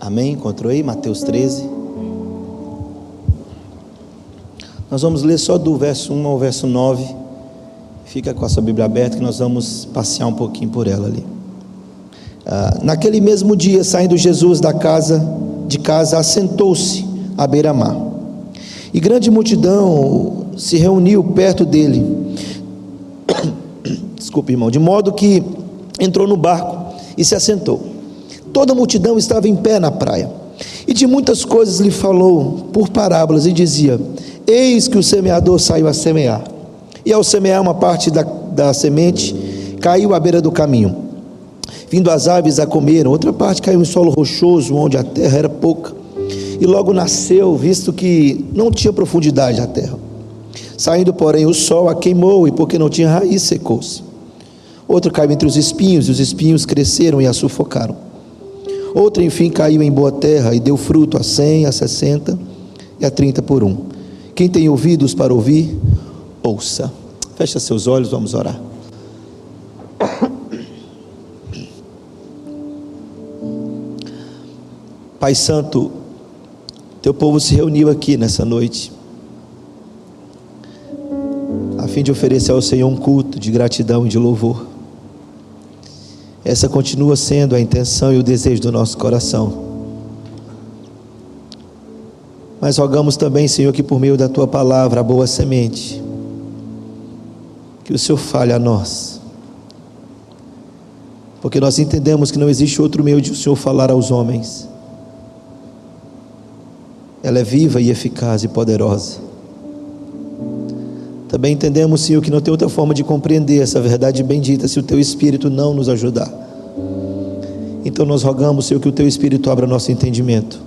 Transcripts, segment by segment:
Amém? Encontrou aí? Mateus 13. Nós vamos ler só do verso 1 ao verso 9. Fica com a sua Bíblia aberta que nós vamos passear um pouquinho por ela ali. Naquele mesmo dia, saindo Jesus de casa, assentou-se à beira-mar. E grande multidão se reuniu perto dele. Desculpe, irmão. De modo que entrou no barco e se assentou. Toda a multidão estava em pé na praia. E de muitas coisas lhe falou por parábolas e dizia: eis que o semeador saiu a semear. E ao semear, uma parte da semente caiu à beira do caminho. Vindo as aves a comer, outra parte caiu em solo rochoso, onde a terra era pouca. E logo nasceu, visto que não tinha profundidade a terra. Saindo, porém, o sol a queimou, e porque não tinha raiz, secou-se. Outra caiu entre os espinhos, e os espinhos cresceram e a sufocaram. Outra, enfim, caiu em boa terra, e deu fruto a 100, a 60 e a 30 por um. Quem tem ouvidos para ouvir, ouça. Fecha seus olhos, vamos orar. Pai Santo, teu povo se reuniu aqui nessa noite, a fim de oferecer ao Senhor um culto de gratidão e de louvor. Essa continua sendo a intenção e o desejo do nosso coração. Mas rogamos também, Senhor, que por meio da tua palavra, a boa semente, que o Senhor fale a nós, porque nós entendemos que não existe outro meio de o Senhor falar aos homens. Ela é viva e eficaz e poderosa. Também entendemos, Senhor, que não tem outra forma de compreender essa verdade bendita se o teu Espírito não nos ajudar. Então nós rogamos, Senhor, que o teu Espírito abra nosso entendimento,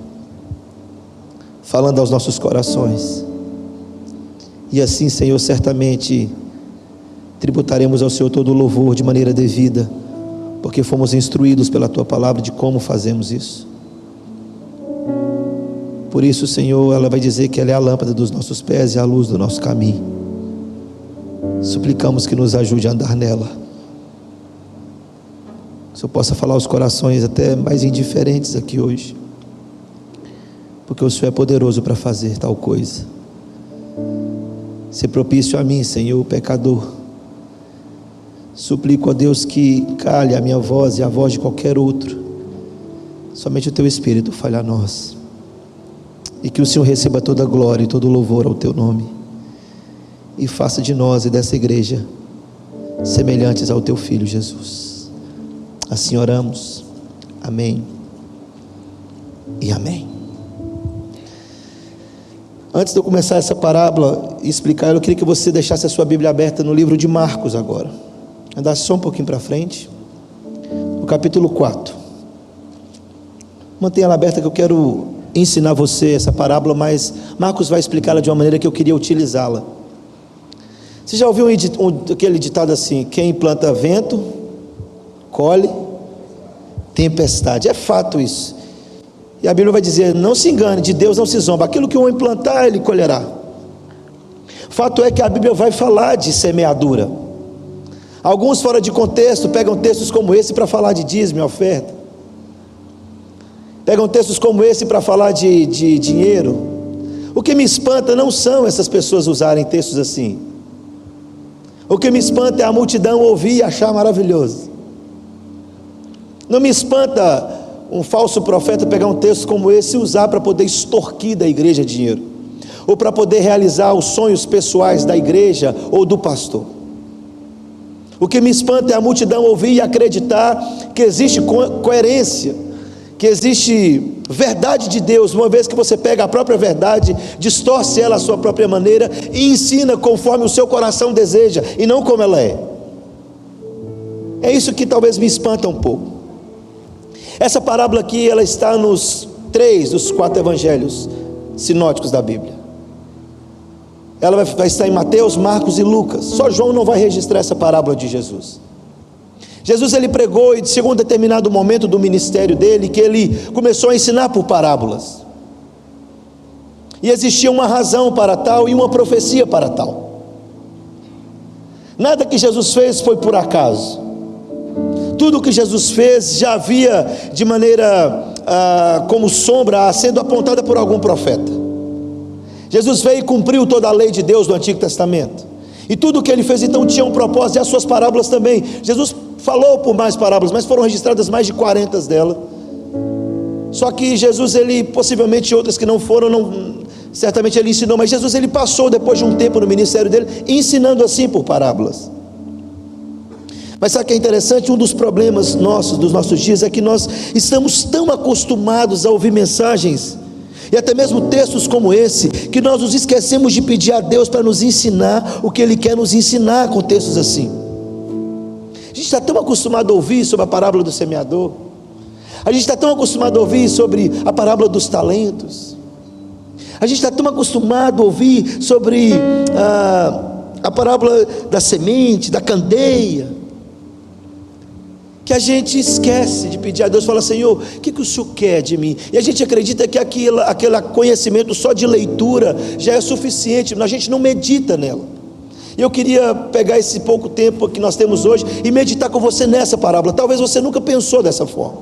falando aos nossos corações. E assim, Senhor, certamente tributaremos ao Senhor todo o louvor de maneira devida, porque fomos instruídos pela tua palavra de como fazemos isso. Por isso, Senhor, ela vai dizer que ela é a lâmpada dos nossos pés e a luz do nosso caminho. Suplicamos que nos ajude a andar nela. Que o Senhor possa falar aos corações até mais indiferentes aqui hoje, porque o Senhor é poderoso para fazer tal coisa. Se propício a mim, Senhor, pecador. Suplico a Deus que cale a minha voz e a voz de qualquer outro. Somente o teu Espírito fale a nós. E que o Senhor receba toda a glória e todo o louvor ao teu nome, e faça de nós e dessa igreja semelhantes ao teu Filho Jesus. Assim oramos. Amém e amém. Antes de eu começar essa parábola e explicar, eu queria que você deixasse a sua Bíblia aberta no livro de Marcos agora. Andasse só um pouquinho para frente, no capítulo 4. Mantenha ela aberta que eu quero ensinar você essa parábola, mas Marcos vai explicá-la de uma maneira que eu queria utilizá-la. Você já ouviu aquele ditado assim: quem planta vento, colhe tempestade? É fato isso. E a Bíblia vai dizer: não se engane, de Deus não se zomba, aquilo que o homem plantar, ele colherá. Fato é que a Bíblia vai falar de semeadura. Alguns fora de contexto pegam textos como esse para falar de dízimo e oferta. Pegam textos como esse para falar de dinheiro. O que me espanta não são essas pessoas usarem textos assim. O que me espanta é a multidão ouvir e achar maravilhoso. Não me espanta um falso profeta pegar um texto como esse e usar para poder extorquir da igreja dinheiro, ou para poder realizar os sonhos pessoais da igreja ou do pastor. O que me espanta é a multidão ouvir e acreditar que existe coerência, que existe verdade de Deus, uma vez que você pega a própria verdade, distorce ela à sua própria maneira e ensina conforme o seu coração deseja e não como ela é. É isso que talvez me espanta um pouco. Essa parábola aqui, ela está nos 3 dos 4 evangelhos sinóticos da Bíblia. Ela vai estar em Mateus, Marcos e Lucas. Só João não vai registrar essa parábola de Jesus. Jesus, ele pregou, e chegou um determinado momento do ministério dele que ele começou a ensinar por parábolas, e existia uma razão para tal e uma profecia para tal. Nada que Jesus fez foi por acaso. Tudo que Jesus fez já havia de maneira como sombra sendo apontada por algum profeta. Jesus veio e cumpriu toda a lei de Deus do Antigo Testamento, e tudo o que ele fez então tinha um propósito, e as suas parábolas também. Jesus falou por mais parábolas, mas foram registradas mais de 40 delas. Só que Jesus, ele possivelmente outras que não foram, certamente ele ensinou, mas Jesus, ele passou depois de um tempo no ministério dele ensinando assim por parábolas. Mas sabe o que é interessante? Um dos problemas dos nossos dias é que nós estamos tão acostumados a ouvir mensagens e até mesmo textos como esse, que nós nos esquecemos de pedir a Deus para nos ensinar o que Ele quer nos ensinar com textos assim. A gente está tão acostumado a ouvir sobre a parábola do semeador, a gente está tão acostumado a ouvir sobre a parábola dos talentos, a gente está tão acostumado a ouvir sobre a parábola da semente, da candeia, que a gente esquece de pedir a Deus, fala: Senhor, o que o Senhor quer de mim? E a gente acredita que aquele conhecimento só de leitura já é suficiente, a gente não medita nela. E eu queria pegar esse pouco tempo que nós temos hoje e meditar com você nessa parábola. Talvez você nunca pensou dessa forma,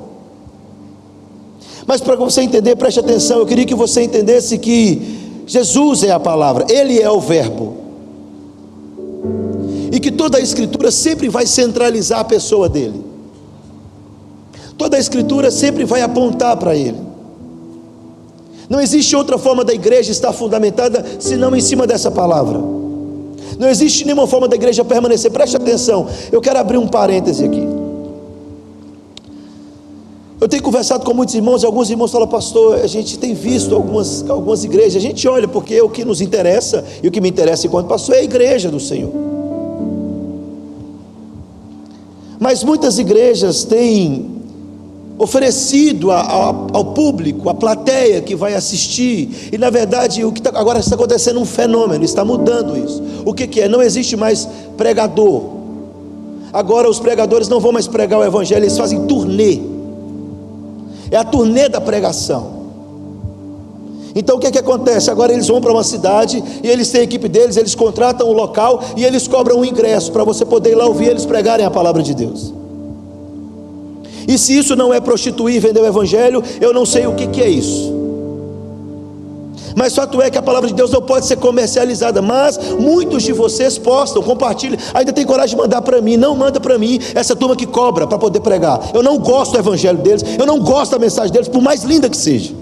mas para você entender, preste atenção. Eu queria que você entendesse que Jesus é a palavra, Ele é o verbo, e que toda a Escritura sempre vai centralizar a pessoa dele. Toda a Escritura sempre vai apontar para Ele. Não existe outra forma da igreja estar fundamentada senão em cima dessa palavra. Não existe nenhuma forma da igreja permanecer. Preste atenção, eu quero abrir um parêntese aqui. Eu tenho conversado com muitos irmãos, e alguns irmãos falam: pastor, a gente tem visto algumas igrejas, a gente olha, porque o que nos interessa, e o que me interessa enquanto pastor, é a igreja do Senhor. Mas muitas igrejas têm oferecido ao público, à plateia que vai assistir, e na verdade agora está acontecendo um fenômeno, está mudando isso. O que é? Não existe mais pregador. Agora os pregadores não vão mais pregar o evangelho, eles fazem turnê. É a turnê da pregação. Então o que acontece? Agora eles vão para uma cidade e eles têm a equipe deles, eles contratam um local e eles cobram um ingresso para você poder ir lá ouvir eles pregarem a palavra de Deus. E se isso não é prostituir e vender o evangelho, eu não sei o que é isso. Mas fato é que a palavra de Deus não pode ser comercializada. Mas muitos de vocês postam, compartilham, ainda tem coragem de mandar para mim. Não manda para mim essa turma que cobra para poder pregar. Eu não gosto do evangelho deles, eu não gosto da mensagem deles, por mais linda que seja.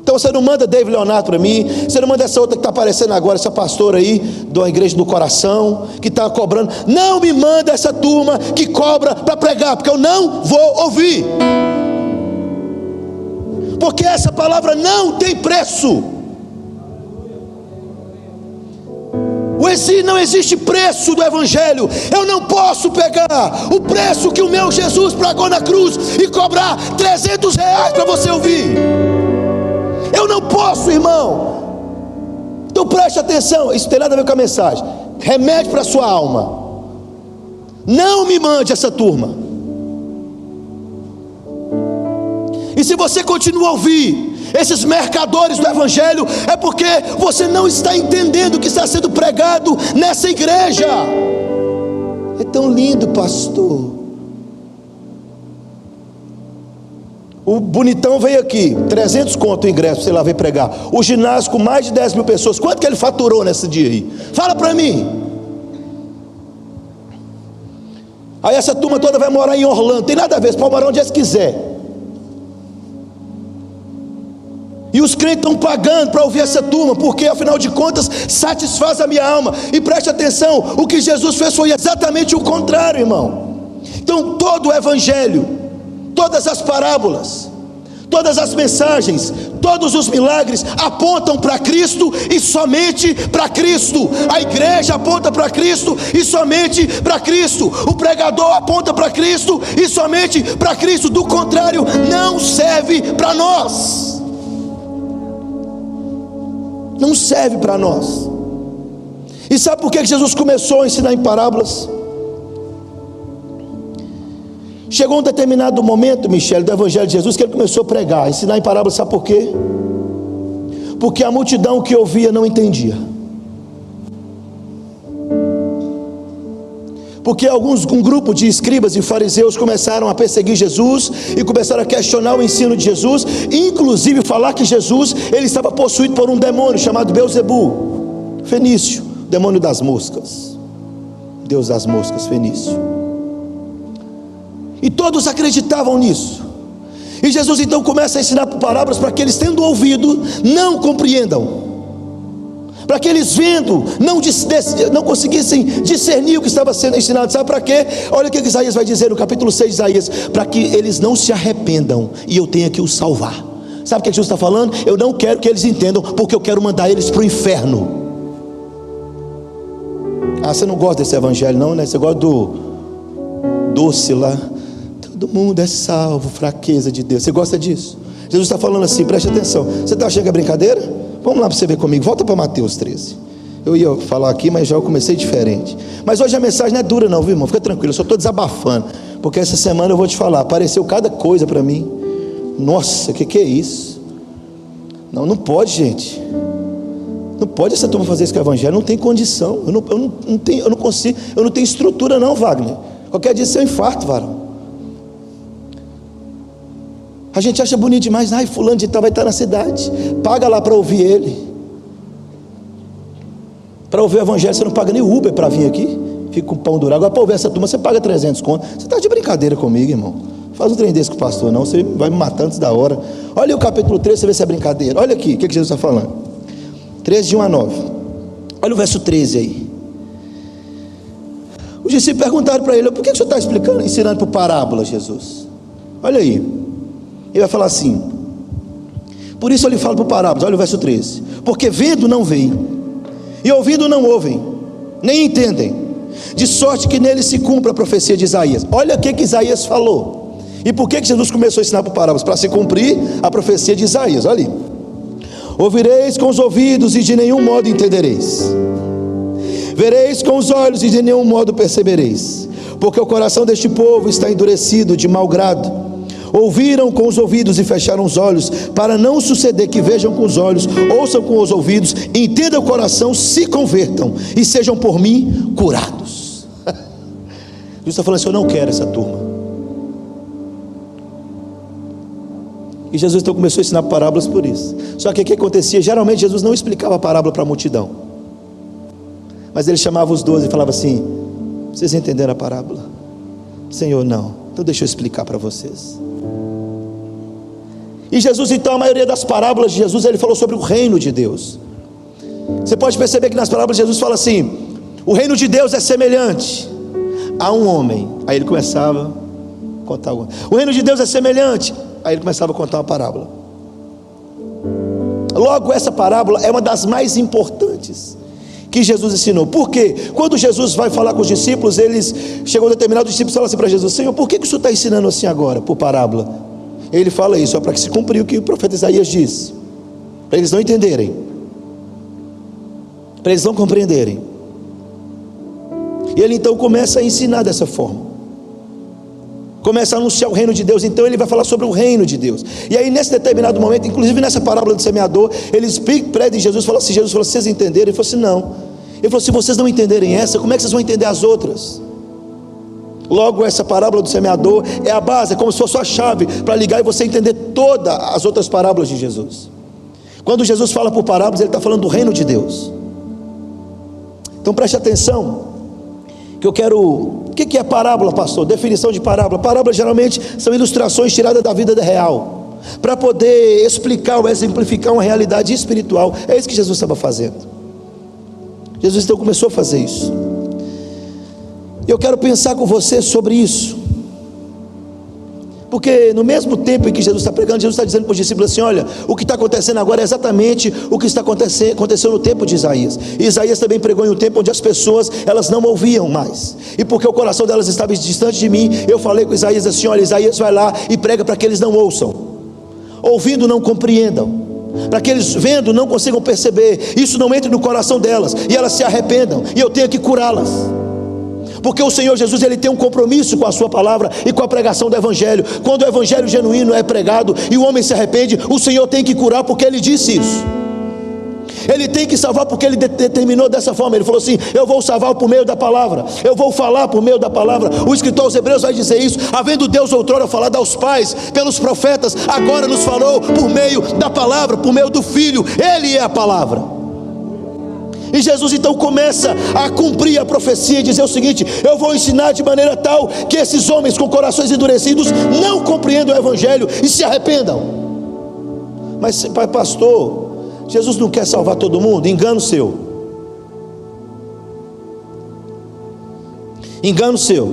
Então você não manda David Leonardo para mim, você não manda essa outra que está aparecendo agora, essa pastora aí, da igreja do coração, que está cobrando. Não me manda essa turma que cobra para pregar, porque eu não vou ouvir. Porque essa palavra não tem preço. Não existe preço do evangelho. Eu não posso pegar o preço que o meu Jesus pagou na cruz e cobrar R$300 para você ouvir. Eu não posso, irmão. Então preste atenção, isso tem nada a ver com a mensagem. Remédio para a sua alma. Não me mande essa turma. E se você continua a ouvir esses mercadores do evangelho, é porque você não está entendendo o que está sendo pregado nessa igreja. É tão lindo, pastor. O bonitão veio aqui, 300 conto o ingresso, sei lá, veio pregar. O ginásio com mais de 10 mil pessoas, quanto que ele faturou nesse dia aí? Fala para mim. Aí essa turma toda vai morar em Orlando, tem nada a ver, pode morar onde eles quiser. E os crentes estão pagando para ouvir essa turma, porque afinal de contas satisfaz a minha alma. E preste atenção, o que Jesus fez foi exatamente o contrário, irmão. Então todo o evangelho, todas as parábolas, todas as mensagens, todos os milagres apontam para Cristo e somente para Cristo. A igreja aponta para Cristo e somente para Cristo. O pregador aponta para Cristo e somente para Cristo. Do contrário, não serve para nós. Não serve para nós. E sabe por que Jesus começou a ensinar em parábolas? Chegou um determinado momento, Michele, do evangelho de Jesus, que ele começou a pregar, a ensinar em parábolas. Sabe por quê? Porque a multidão que ouvia não entendia. porque um grupo de escribas e fariseus começaram a perseguir Jesus e começaram a questionar o ensino de Jesus, inclusive falar que Jesus ele estava possuído por um demônio chamado Belzebu, fenício, demônio das moscas, deus das moscas, fenício. E todos acreditavam nisso. E Jesus então começa a ensinar por parábolas para que eles, tendo ouvido, não compreendam, para que eles vendo não conseguissem discernir o que estava sendo ensinado. Sabe para quê? Olha o que Isaías vai dizer no capítulo 6 de Isaías: para que eles não se arrependam e eu tenha que os salvar. Sabe o que Jesus está falando? Eu não quero que eles entendam, porque eu quero mandar eles para o inferno. Ah, você não gosta desse evangelho não, né? Você gosta do doce lá, todo mundo é salvo, fraqueza de Deus. Você gosta disso? Jesus está falando assim, preste atenção. Você está achando que é brincadeira? Vamos lá para você ver comigo, volta para Mateus 13. Eu ia falar aqui, mas já eu comecei diferente. Mas hoje a mensagem não é dura não, viu irmão? Fica tranquilo, eu só estou desabafando, porque essa semana eu vou te falar, apareceu cada coisa para mim. Nossa, que é isso? Não pode, gente. Não pode essa turma fazer isso com o evangelho, não tem condição. Eu não consigo, eu não tenho estrutura não, Wagner. Qualquer dia você é um infarto, varão. A gente acha bonito demais, ai, fulano de tal vai estar na cidade, paga lá para ouvir ele. Para ouvir o evangelho você não paga nem Uber para vir aqui, fica com pão duro. Agora para ouvir essa turma você paga 300 conto. Você está de brincadeira comigo, irmão? Faz um trem desse com o pastor não, você vai me matar antes da hora. Olha o capítulo 13, você vê se é brincadeira. Olha aqui, o que Jesus está falando? 13 de 1 a 9. Olha o verso 13 aí. Os discípulos perguntaram para ele: por que o senhor está explicando, ensinando por parábola, Jesus? Olha aí. Ele vai falar assim: por isso eu lhe falo por parábolas. Olha o verso 13: porque vendo não veem, e ouvindo não ouvem, nem entendem, de sorte que nele se cumpre a profecia de Isaías. Olha o que Isaías falou. E por que Jesus começou a ensinar por parábolas? Para se cumprir a profecia de Isaías. Olha ali: ouvireis com os ouvidos e de nenhum modo entendereis, vereis com os olhos e de nenhum modo percebereis, porque o coração deste povo está endurecido de mau grado. Ouviram com os ouvidos e fecharam os olhos, para não suceder que vejam com os olhos, ouçam com os ouvidos, entendam o coração, se convertam e sejam por mim curados. Jesus está falando assim: eu não quero essa turma. E Jesus então começou a ensinar parábolas por isso. Só que o que acontecia? Geralmente Jesus não explicava a parábola para a multidão, mas ele chamava os 12 e falava assim: vocês entenderam a parábola? Senhor, não. Então deixa eu explicar para vocês. E Jesus então, a maioria das parábolas de Jesus, ele falou sobre o reino de Deus. Você pode perceber que nas parábolas Jesus fala assim: o reino de Deus é semelhante a um homem. Aí ele começava a contar o reino de Deus é semelhante. Aí ele começava a contar uma parábola. Logo, essa parábola é uma das mais importantes que Jesus ensinou. Por quê? Quando Jesus vai falar com os discípulos, chegou um determinado discípulo e fala assim para Jesus: Senhor, por que o Senhor está ensinando assim agora, por parábola? Ele fala isso, só para que se cumpriu o que o profeta Isaías disse, para eles não entenderem, para eles não compreenderem. E ele então começa a ensinar dessa forma, começa a anunciar o reino de Deus. Então ele vai falar sobre o reino de Deus. E aí nesse determinado momento, inclusive nessa parábola do semeador, eles pedem Jesus falou assim: Jesus falou, vocês entenderam? Ele falou assim: não. Ele falou: se vocês não entenderem essa, como é que vocês vão entender as outras? Logo, essa parábola do semeador é a base, é como se fosse a chave para ligar e você entender todas as outras parábolas de Jesus. Quando Jesus fala por parábolas, ele está falando do reino de Deus. Então preste atenção, que eu quero... O que é parábola, pastor? Definição de parábola. Parábolas geralmente são ilustrações tiradas da vida real, para poder explicar ou exemplificar uma realidade espiritual. É isso que Jesus estava fazendo. Jesus então começou a fazer isso. Eu quero pensar com você sobre isso, porque no mesmo tempo em que Jesus está pregando, Jesus está dizendo para os discípulos assim: olha, o que está acontecendo agora é exatamente o que aconteceu no tempo de Isaías. E Isaías também pregou em um tempo onde as pessoas, elas não ouviam mais, e porque o coração delas estava distante de mim, eu falei com Isaías assim: olha, Isaías vai lá e prega para que eles não ouçam, ouvindo não compreendam, para que eles vendo não consigam perceber, isso não entre no coração delas, e elas se arrependam, e eu tenho que curá-las. Porque o Senhor Jesus, ele tem um compromisso com a sua palavra e com a pregação do evangelho. Quando o evangelho genuíno é pregado e o homem se arrepende, o Senhor tem que curar, porque ele disse isso. Ele tem que salvar porque ele determinou dessa forma. Ele falou assim: eu vou salvar por meio da palavra, eu vou falar por meio da palavra. O escritor aos Hebreus vai dizer isso: havendo Deus outrora falado aos pais pelos profetas, agora nos falou por meio da palavra, por meio do Filho. Ele é a palavra. E Jesus então começa a cumprir a profecia e dizer o seguinte: eu vou ensinar de maneira tal que esses homens com corações endurecidos não compreendam o Evangelho e se arrependam. Mas pastor, Jesus não quer salvar todo mundo? Engano seu. Engano seu.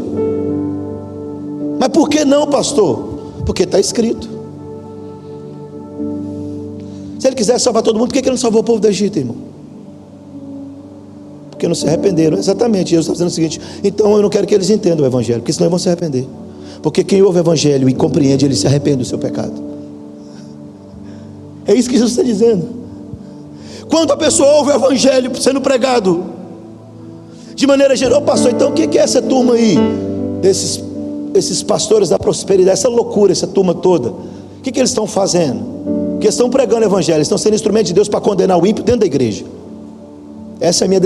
Mas por que não, pastor? Porque está escrito. Se ele quisesse salvar todo mundo, por que ele não salvou o povo do Egito, irmão? Porque não se arrependeram. Exatamente, Jesus está dizendo o seguinte: então eu não quero que eles entendam o Evangelho, porque senão eles vão se arrepender. Porque quem ouve o Evangelho e compreende, ele se arrepende do seu pecado. É isso que Jesus está dizendo. Quando a pessoa ouve o Evangelho sendo pregado de maneira geral, pastor, então o que é essa turma aí, desses pastores da prosperidade, essa loucura, essa turma toda, o que eles estão fazendo? Porque estão pregando o Evangelho, estão sendo instrumento de Deus para condenar o ímpio dentro da igreja. Essa é a minha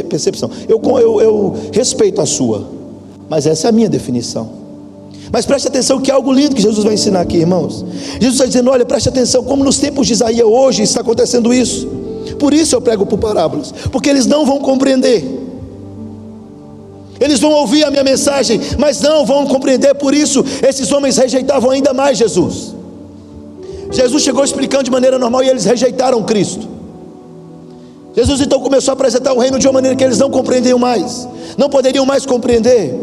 percepção. Eu respeito a sua, mas essa é a minha definição. Mas preste atenção que é algo lindo que Jesus vai ensinar aqui, irmãos. Jesus está dizendo: olha, preste atenção, como nos tempos de Isaías hoje está acontecendo isso. Por isso eu prego por parábolas, porque eles não vão compreender. Eles vão ouvir a minha mensagem, mas não vão compreender. Por isso esses homens rejeitavam ainda mais Jesus. Jesus chegou explicando de maneira normal e eles rejeitaram Cristo. Jesus então começou a apresentar o reino de uma maneira que eles não compreendiam mais, não poderiam mais compreender.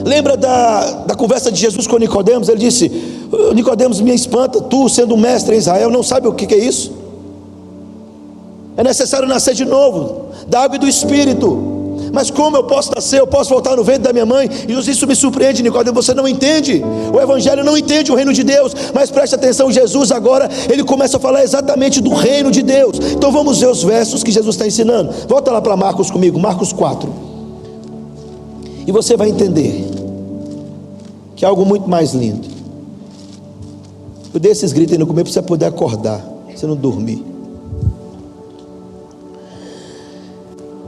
Lembra da conversa de Jesus com Nicodemos? Ele disse: Nicodemos, me espanta, tu sendo um mestre em Israel, não sabe o que é isso? É necessário nascer de novo, da água e do Espírito. Mas como eu posso nascer? Eu posso voltar no ventre da minha mãe? E isso me surpreende, Nicodemos, você não entende. O Evangelho não entende o reino de Deus. Mas preste atenção, Jesus agora, ele começa a falar exatamente do reino de Deus. Então vamos ver os versos que Jesus está ensinando. Volta lá para Marcos comigo, Marcos 4. E você vai entender que é algo muito mais lindo. Eu dei esses gritos aí no começo para você poder acordar, para você não dormir.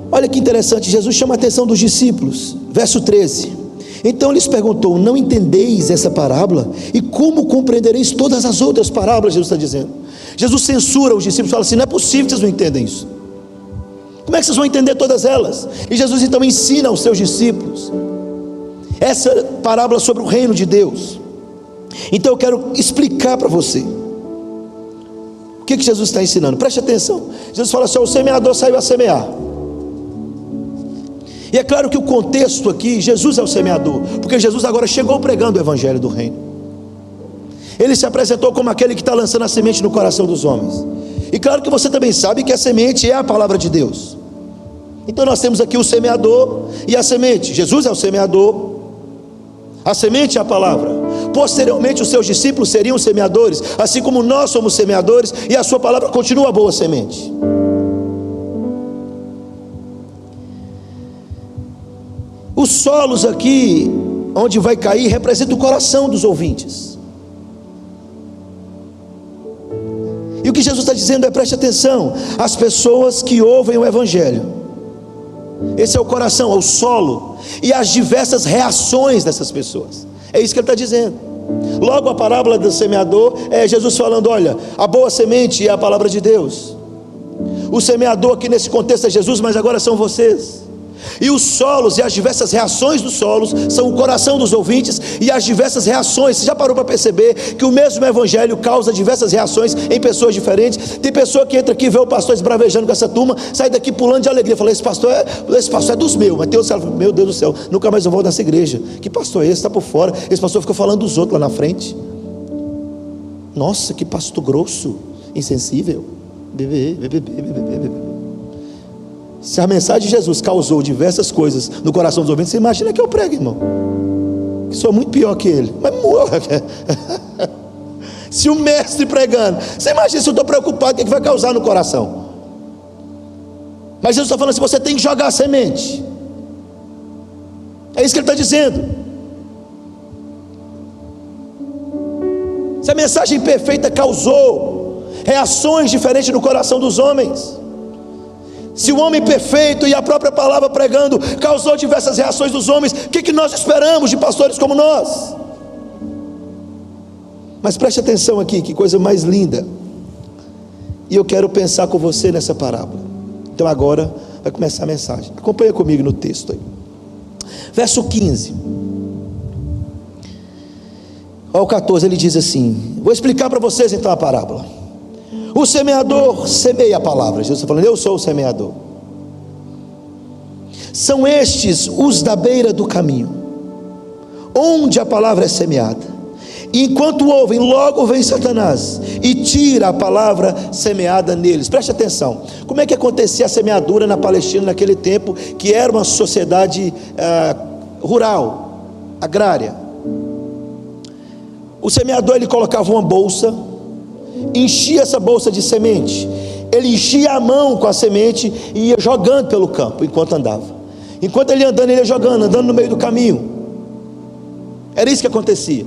Olha que interessante, Jesus chama a atenção dos discípulos, verso 13. Então lhes perguntou: não entendeis essa parábola? E como compreendereis todas as outras parábolas? Jesus está dizendo. Jesus censura os discípulos, fala assim: não é possível que vocês não entendem isso. Como é que vocês vão entender todas elas? E Jesus então ensina aos seus discípulos essa parábola sobre o reino de Deus. Então eu quero explicar para você o que Jesus está ensinando. Preste atenção. Jesus fala assim: o semeador saiu a semear. E é claro que o contexto aqui, Jesus é o semeador, porque Jesus agora chegou pregando o Evangelho do reino. Ele se apresentou como aquele que está lançando a semente no coração dos homens. E claro que você também sabe que a semente é a palavra de Deus. Então nós temos aqui o semeador e a semente. Jesus é o semeador, a semente é a palavra. Posteriormente os seus discípulos seriam semeadores, assim como nós somos semeadores, e a sua palavra continua a boa semente. Os solos aqui, onde vai cair, representa o coração dos ouvintes. E o que Jesus está dizendo é: preste atenção, as pessoas que ouvem o Evangelho, esse é o coração, é o solo, e as diversas reações dessas pessoas, é isso que ele está dizendo. Logo a parábola do semeador é Jesus falando: olha, a boa semente é a palavra de Deus. O semeador aqui nesse contexto é Jesus, mas agora são vocês. E os solos e as diversas reações dos solos são o coração dos ouvintes e as diversas reações. Você já parou para perceber que o mesmo Evangelho causa diversas reações em pessoas diferentes? Tem pessoa que entra aqui e vê o pastor esbravejando com essa turma, sai daqui pulando de alegria, fala: esse pastor é dos meus. Mas tem outro que fala: meu Deus do céu, nunca mais eu vou nessa igreja. Que pastor é esse? Está por fora. Esse pastor ficou falando dos outros lá na frente. Nossa, que pastor grosso, insensível. Bebê. Se a mensagem de Jesus causou diversas coisas no coração dos ouvintes, você imagina que eu prego, irmão, que sou muito pior que ele. Mas morra. Se o mestre pregando, você imagina se eu estou preocupado, o que vai causar no coração? Mas Jesus está falando assim: você tem que jogar a semente. É isso que ele está dizendo. Se a mensagem perfeita causou reações diferentes no coração dos homens. Se o homem perfeito e a própria palavra pregando causou diversas reações dos homens, o que nós esperamos de pastores como nós? Mas preste atenção aqui, que coisa mais linda. E eu quero pensar com você nessa parábola. Então agora vai começar a mensagem. Acompanha comigo no texto aí. Verso 15 ao 14, ele diz assim, vou explicar para vocês então a parábola. O semeador semeia a palavra. Jesus está falando, eu sou o semeador. São estes os da beira do caminho, onde a palavra é semeada. E enquanto ouvem, logo vem Satanás e tira a palavra semeada neles. Preste atenção, como é que acontecia a semeadura na Palestina naquele tempo, que era uma sociedade rural, agrária. O semeador, ele colocava uma bolsa, enchia essa bolsa de semente, ele enchia a mão com a semente e ia jogando pelo campo enquanto andava. Enquanto ele andando, ele ia jogando, andando no meio do caminho. Era isso que acontecia.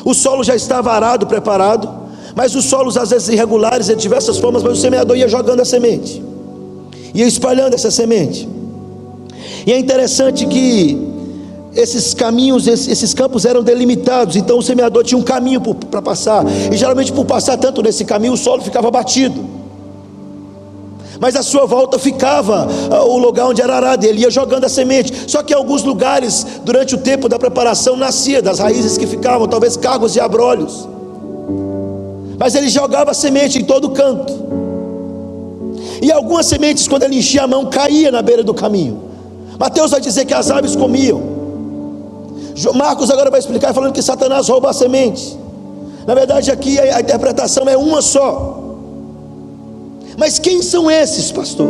O solo já estava arado, preparado, mas os solos às vezes irregulares, de diversas formas, mas o semeador ia jogando a semente, ia espalhando essa semente. E é interessante que esses caminhos, esses campos eram delimitados, então o semeador tinha um caminho para passar, e geralmente por passar tanto nesse caminho, o solo ficava batido, mas à sua volta ficava o lugar onde era arado, ele ia jogando a semente. Só que em alguns lugares, durante o tempo da preparação, nascia das raízes que ficavam, talvez cargos e abrolhos, mas ele jogava a semente em todo canto, e algumas sementes, quando ele enchia a mão, caía na beira do caminho. Mateus vai dizer que as aves comiam. Marcos agora vai explicar falando que Satanás rouba a semente. Na verdade aqui a interpretação é uma só. Mas quem são esses, pastor?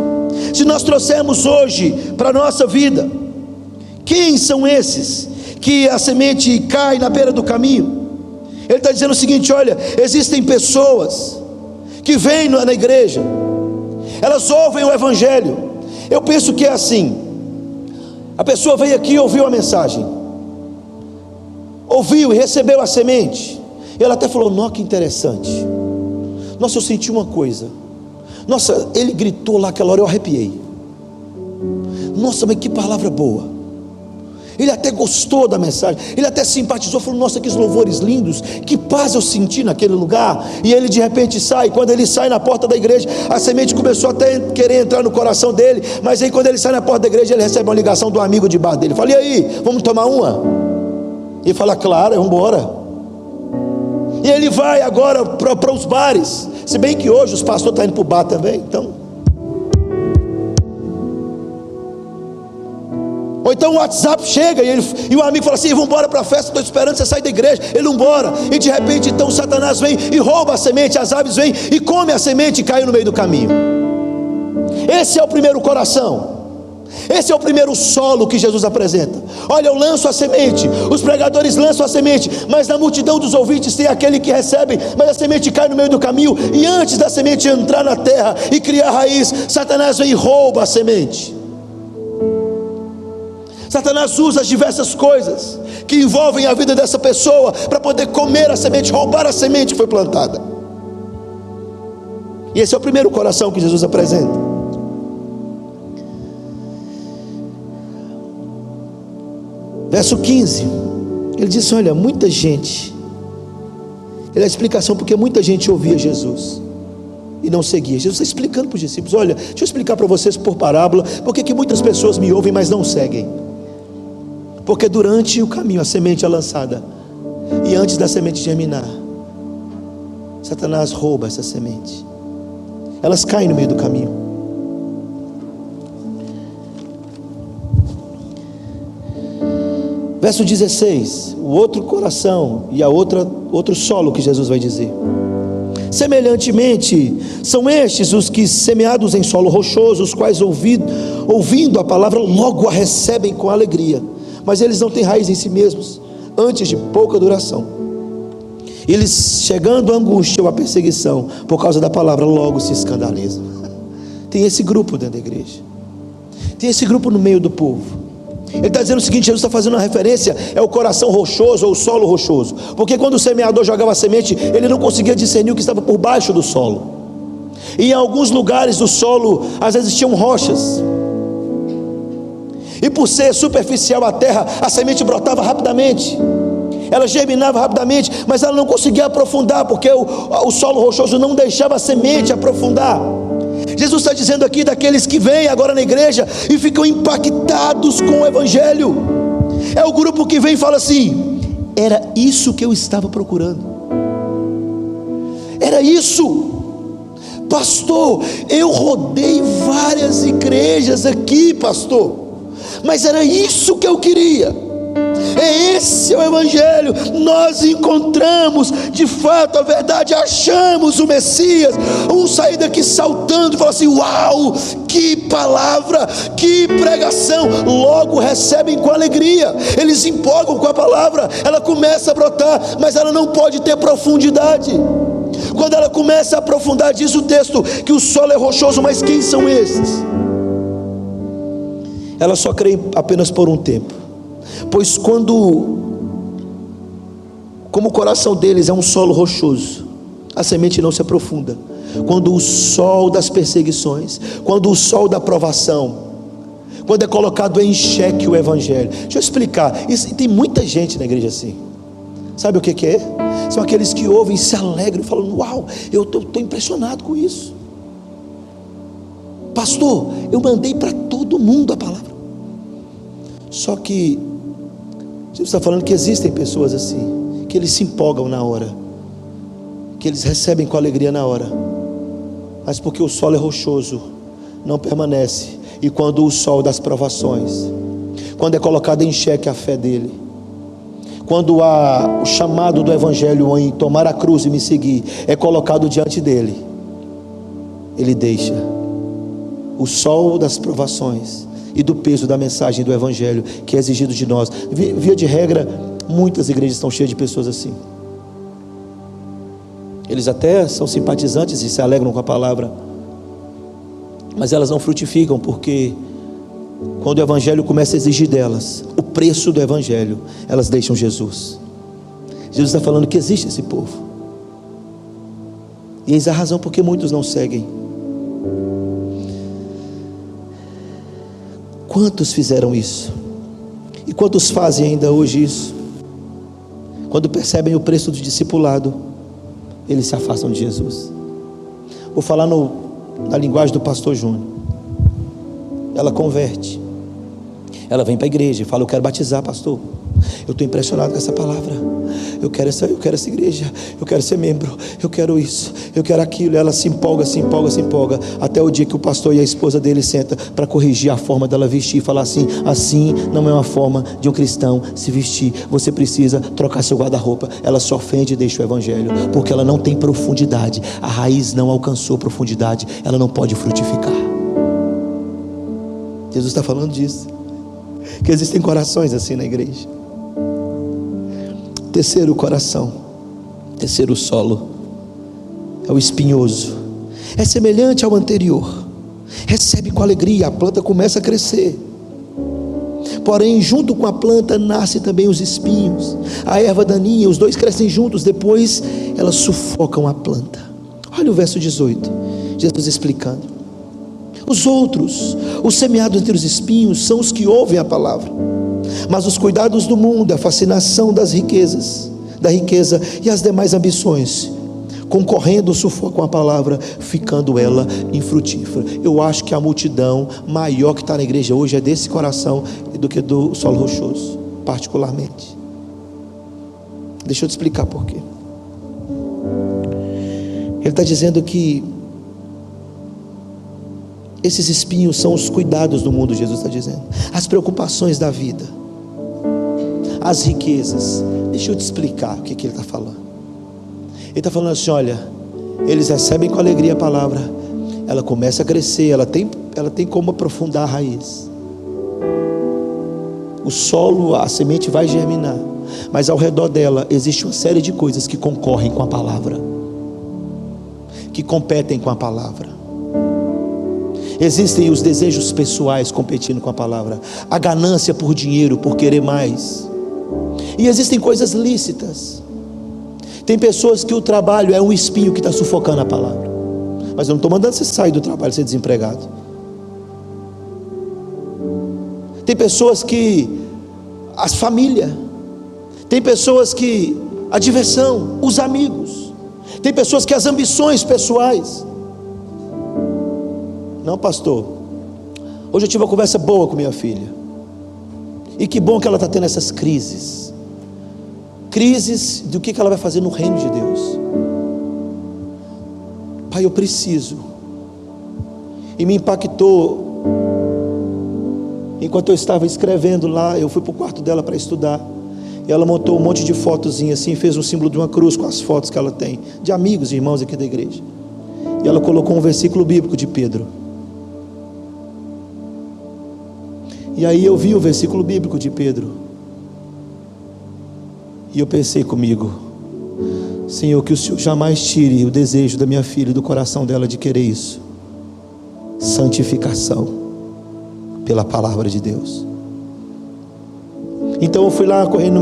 Se nós trouxermos hoje para a nossa vida, quem são esses que a semente cai na beira do caminho? Ele está dizendo o seguinte, olha, existem pessoas que vêm na igreja, elas ouvem o evangelho. Eu penso que é assim, a pessoa veio aqui e ouviu a mensagem, ouviu e recebeu a semente, e ela até falou, nossa, que interessante, nossa, eu senti uma coisa, nossa, ele gritou lá aquela hora, eu arrepiei, nossa, mas que palavra boa, ele até gostou da mensagem, ele até simpatizou, falou, nossa, que louvores lindos, que paz eu senti naquele lugar. E ele de repente sai, quando ele sai na porta da igreja, a semente começou até a querer entrar no coração dele, mas aí quando ele sai na porta da igreja, ele recebe uma ligação do amigo de bar dele, fala, e aí, vamos tomar uma? E fala, claro, vamos embora. E ele vai agora para os bares, se bem que hoje os pastores estão indo para o bar também, então. Ou então o WhatsApp chega e o amigo fala assim, vamos embora para a festa, estou esperando você sair da igreja. Ele não embora, e de repente então Satanás vem e rouba a semente, as aves vêm e come a semente e cai no meio do caminho. Esse é o primeiro coração, esse é o primeiro solo que Jesus apresenta. Olha, eu lanço a semente, os pregadores lançam a semente, mas na multidão dos ouvintes tem aquele que recebe, mas a semente cai no meio do caminho, e antes da semente entrar na terra e criar raiz, Satanás vem e rouba a semente. Satanás usa as diversas coisas que envolvem a vida dessa pessoa para poder comer a semente, roubar a semente que foi plantada. E esse é o primeiro coração que Jesus apresenta. Verso 15, ele diz, olha, muita gente, ele dá a explicação porque muita gente ouvia Jesus e não seguia. Jesus está explicando para os discípulos, olha, deixa eu explicar para vocês por parábola, porque que muitas pessoas me ouvem, mas não seguem. Porque durante o caminho a semente é lançada, e antes da semente germinar, Satanás rouba essa semente, elas caem no meio do caminho. Verso 16, o outro coração e outro solo que Jesus vai dizer. Semelhantemente, são estes os que semeados em solo rochoso, os quais ouvindo a palavra, logo a recebem com alegria, mas eles não têm raiz em si mesmos, antes de pouca duração. Eles, chegando a angústia ou a perseguição, por causa da palavra, logo se escandalizam. Tem esse grupo dentro da igreja, tem esse grupo no meio do povo. Ele está dizendo o seguinte, Jesus está fazendo uma referência, é o coração rochoso ou o solo rochoso, porque quando o semeador jogava a semente, ele não conseguia discernir o que estava por baixo do solo. E em alguns lugares o solo, às vezes tinham rochas, e por ser superficial a terra, a semente brotava rapidamente, ela germinava rapidamente, mas ela não conseguia aprofundar, porque o solo rochoso não deixava a semente aprofundar. Jesus está dizendo aqui daqueles que vêm agora na igreja e ficam impactados com o Evangelho. É o grupo que vem e fala assim: era isso que eu estava procurando, era isso, pastor, eu rodei várias igrejas aqui, pastor, mas era isso que eu queria. Esse é o Evangelho. Nós encontramos de fato a verdade, achamos o Messias. Vamos sair daqui saltando e falar assim: uau, que palavra, que pregação. Logo recebem com alegria, eles empolgam com a palavra, ela começa a brotar, mas ela não pode ter profundidade. Quando ela começa a aprofundar, diz o texto que o solo é rochoso. Mas quem são esses? Ela só crê apenas por um tempo, pois como o coração deles é um solo rochoso, a semente não se aprofunda. Quando o sol das perseguições, quando o sol da provação, quando é colocado em xeque o Evangelho. Deixa eu explicar, tem muita gente na igreja assim. Sabe o que é? São aqueles que ouvem, se alegram, falam: uau, eu estou impressionado com isso, pastor, eu mandei para todo mundo a palavra. Só que Jesus está falando que existem pessoas assim, que eles se empolgam na hora, que eles recebem com alegria na hora, mas porque o solo é rochoso, não permanece. E quando o sol das provações, quando é colocado em xeque a fé dele, quando o chamado do Evangelho em tomar a cruz e me seguir é colocado diante dele, ele deixa. O sol das provações e do peso da mensagem do Evangelho que é exigido de nós. Via de regra, muitas igrejas estão cheias de pessoas assim. Eles até são simpatizantes e se alegram com a palavra, mas elas não frutificam, porque quando o Evangelho começa a exigir delas o preço do Evangelho, elas deixam Jesus. Jesus está falando que existe esse povo, e eis a razão porque muitos não seguem. Quantos fizeram isso? E quantos fazem ainda hoje isso? Quando percebem o preço do discipulado, eles se afastam de Jesus. Vou falar na linguagem do pastor Júnior. Ela converte, ela vem para a igreja e fala: eu quero batizar, pastor, eu estou impressionado com essa palavra, eu quero essa igreja, eu quero ser membro, eu quero isso, eu quero aquilo. Ela se empolga, até o dia que o pastor e a esposa dele sentam para corrigir a forma dela vestir e falar assim: assim não é uma forma de um cristão se vestir, você precisa trocar seu guarda-roupa. Ela se ofende e deixa o Evangelho, porque ela não tem profundidade, a raiz não alcançou profundidade, ela não pode frutificar. Jesus está falando disso, que existem corações assim na igreja. Terceiro coração, terceiro solo, é o espinhoso. É semelhante ao anterior, recebe com alegria, a planta começa a crescer, porém junto com a planta nascem também os espinhos, a erva daninha, os dois crescem juntos, depois elas sufocam a planta. Olha o verso 18, Jesus explicando: os outros, os semeados entre os espinhos, são os que ouvem a palavra, mas os cuidados do mundo, a fascinação da riqueza e as demais ambições, concorrendo, sufocam a palavra, ficando ela infrutífera. Eu acho que a multidão maior que está na igreja hoje é desse coração do que do solo rochoso, particularmente. Deixa eu te explicar por quê. Ele está dizendo que esses espinhos são os cuidados do mundo. Jesus está dizendo, as preocupações da vida, as riquezas. Deixa eu te explicar o que ele está falando. Ele está falando assim: olha, eles recebem com alegria a palavra, ela começa a crescer, ela tem como aprofundar a raiz, o solo, a semente vai germinar, mas ao redor dela existe uma série de coisas que concorrem com a palavra, que competem com a palavra. Existem os desejos pessoais competindo com a palavra, a ganância por dinheiro, por querer mais, e existem coisas lícitas. Tem pessoas que o trabalho é um espinho que está sufocando a palavra. Mas eu não estou mandando você sair do trabalho, ser desempregado. Tem pessoas que as famílias, tem pessoas que a diversão, os amigos, tem pessoas que as ambições pessoais. Não, pastor, hoje eu tive uma conversa boa com minha filha, e que bom que ela está tendo essas crises do que ela vai fazer no reino de Deus. Pai, eu preciso. E me impactou, enquanto eu estava escrevendo lá, eu fui para o quarto dela para estudar, e ela montou um monte de fotozinhas assim, fez um símbolo de uma cruz com as fotos que ela tem, de amigos e irmãos aqui da igreja, e ela colocou um versículo bíblico de Pedro. E aí eu vi o versículo bíblico de Pedro, e eu pensei comigo: Senhor, que o Senhor jamais tire o desejo da minha filha do coração dela de querer isso. Santificação pela palavra de Deus. Então eu fui lá correndo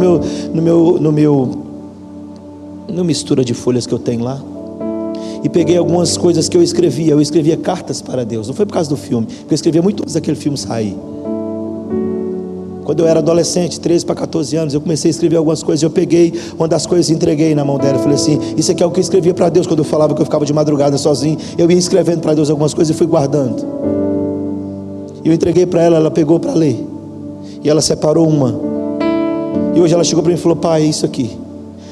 no mistura de folhas que eu tenho lá, e peguei algumas coisas que eu escrevia cartas para Deus. Não foi por causa do filme, porque eu escrevia muito antes daquele filme sair. Quando eu era adolescente, 13 para 14 anos, eu comecei a escrever algumas coisas. Eu peguei uma das coisas e entreguei na mão dela. Eu falei assim: isso aqui é o que eu escrevia para Deus. Quando eu falava que eu ficava de madrugada sozinho, eu ia escrevendo para Deus algumas coisas e fui guardando. E eu entreguei para ela, ela pegou para ler, e ela separou uma. E hoje ela chegou para mim e falou: pai, é isso aqui.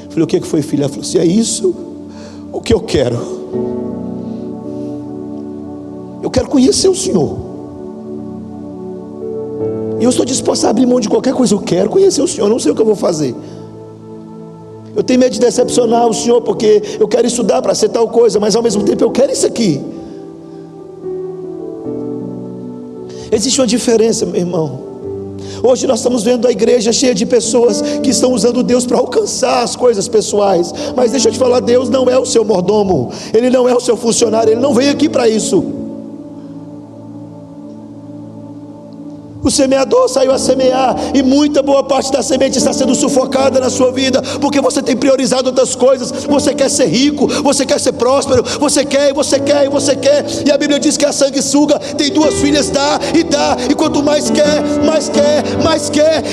Eu falei: o que foi, filha? Ela falou assim: é isso o que eu quero. Eu quero conhecer o Senhor. E eu estou disposto a abrir mão de qualquer coisa. Eu quero conhecer o Senhor, eu não sei o que eu vou fazer. Eu tenho medo de decepcionar o Senhor, porque eu quero estudar para ser tal coisa, mas ao mesmo tempo eu quero isso aqui. Existe uma diferença, meu irmão. Hoje nós estamos vendo a igreja cheia de pessoas que estão usando Deus para alcançar as coisas pessoais. Mas deixa eu te falar, Deus não é o seu mordomo, Ele não é o seu funcionário, Ele não veio aqui para isso. O semeador saiu a semear, e muita boa parte da semente está sendo sufocada na sua vida, porque você tem priorizado outras coisas. Você quer ser rico, você quer ser próspero, você quer, e a Bíblia diz que a sanguessuga tem 2 filhas, dá, e quanto mais quer,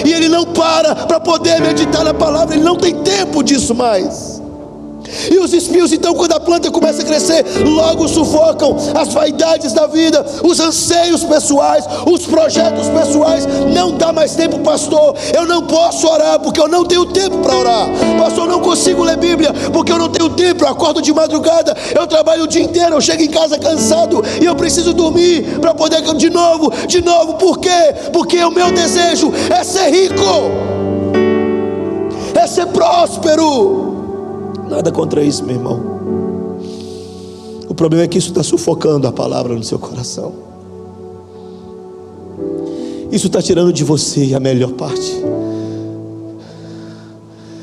e ele não para poder meditar na palavra, ele não tem tempo disso mais. E os espinhos, então, quando a planta começa a crescer, logo sufocam as vaidades da vida, os anseios pessoais, os projetos pessoais. Não dá mais tempo, pastor, eu não posso orar porque eu não tenho tempo para orar. Pastor, eu não consigo ler Bíblia porque eu não tenho tempo, eu acordo de madrugada, eu trabalho o dia inteiro, eu chego em casa cansado e eu preciso dormir para poder de novo. Por quê? Porque o meu desejo é ser rico, é ser próspero. Nada contra isso, meu irmão. O problema é que isso está sufocando a palavra no seu coração. Isso está tirando de você a melhor parte.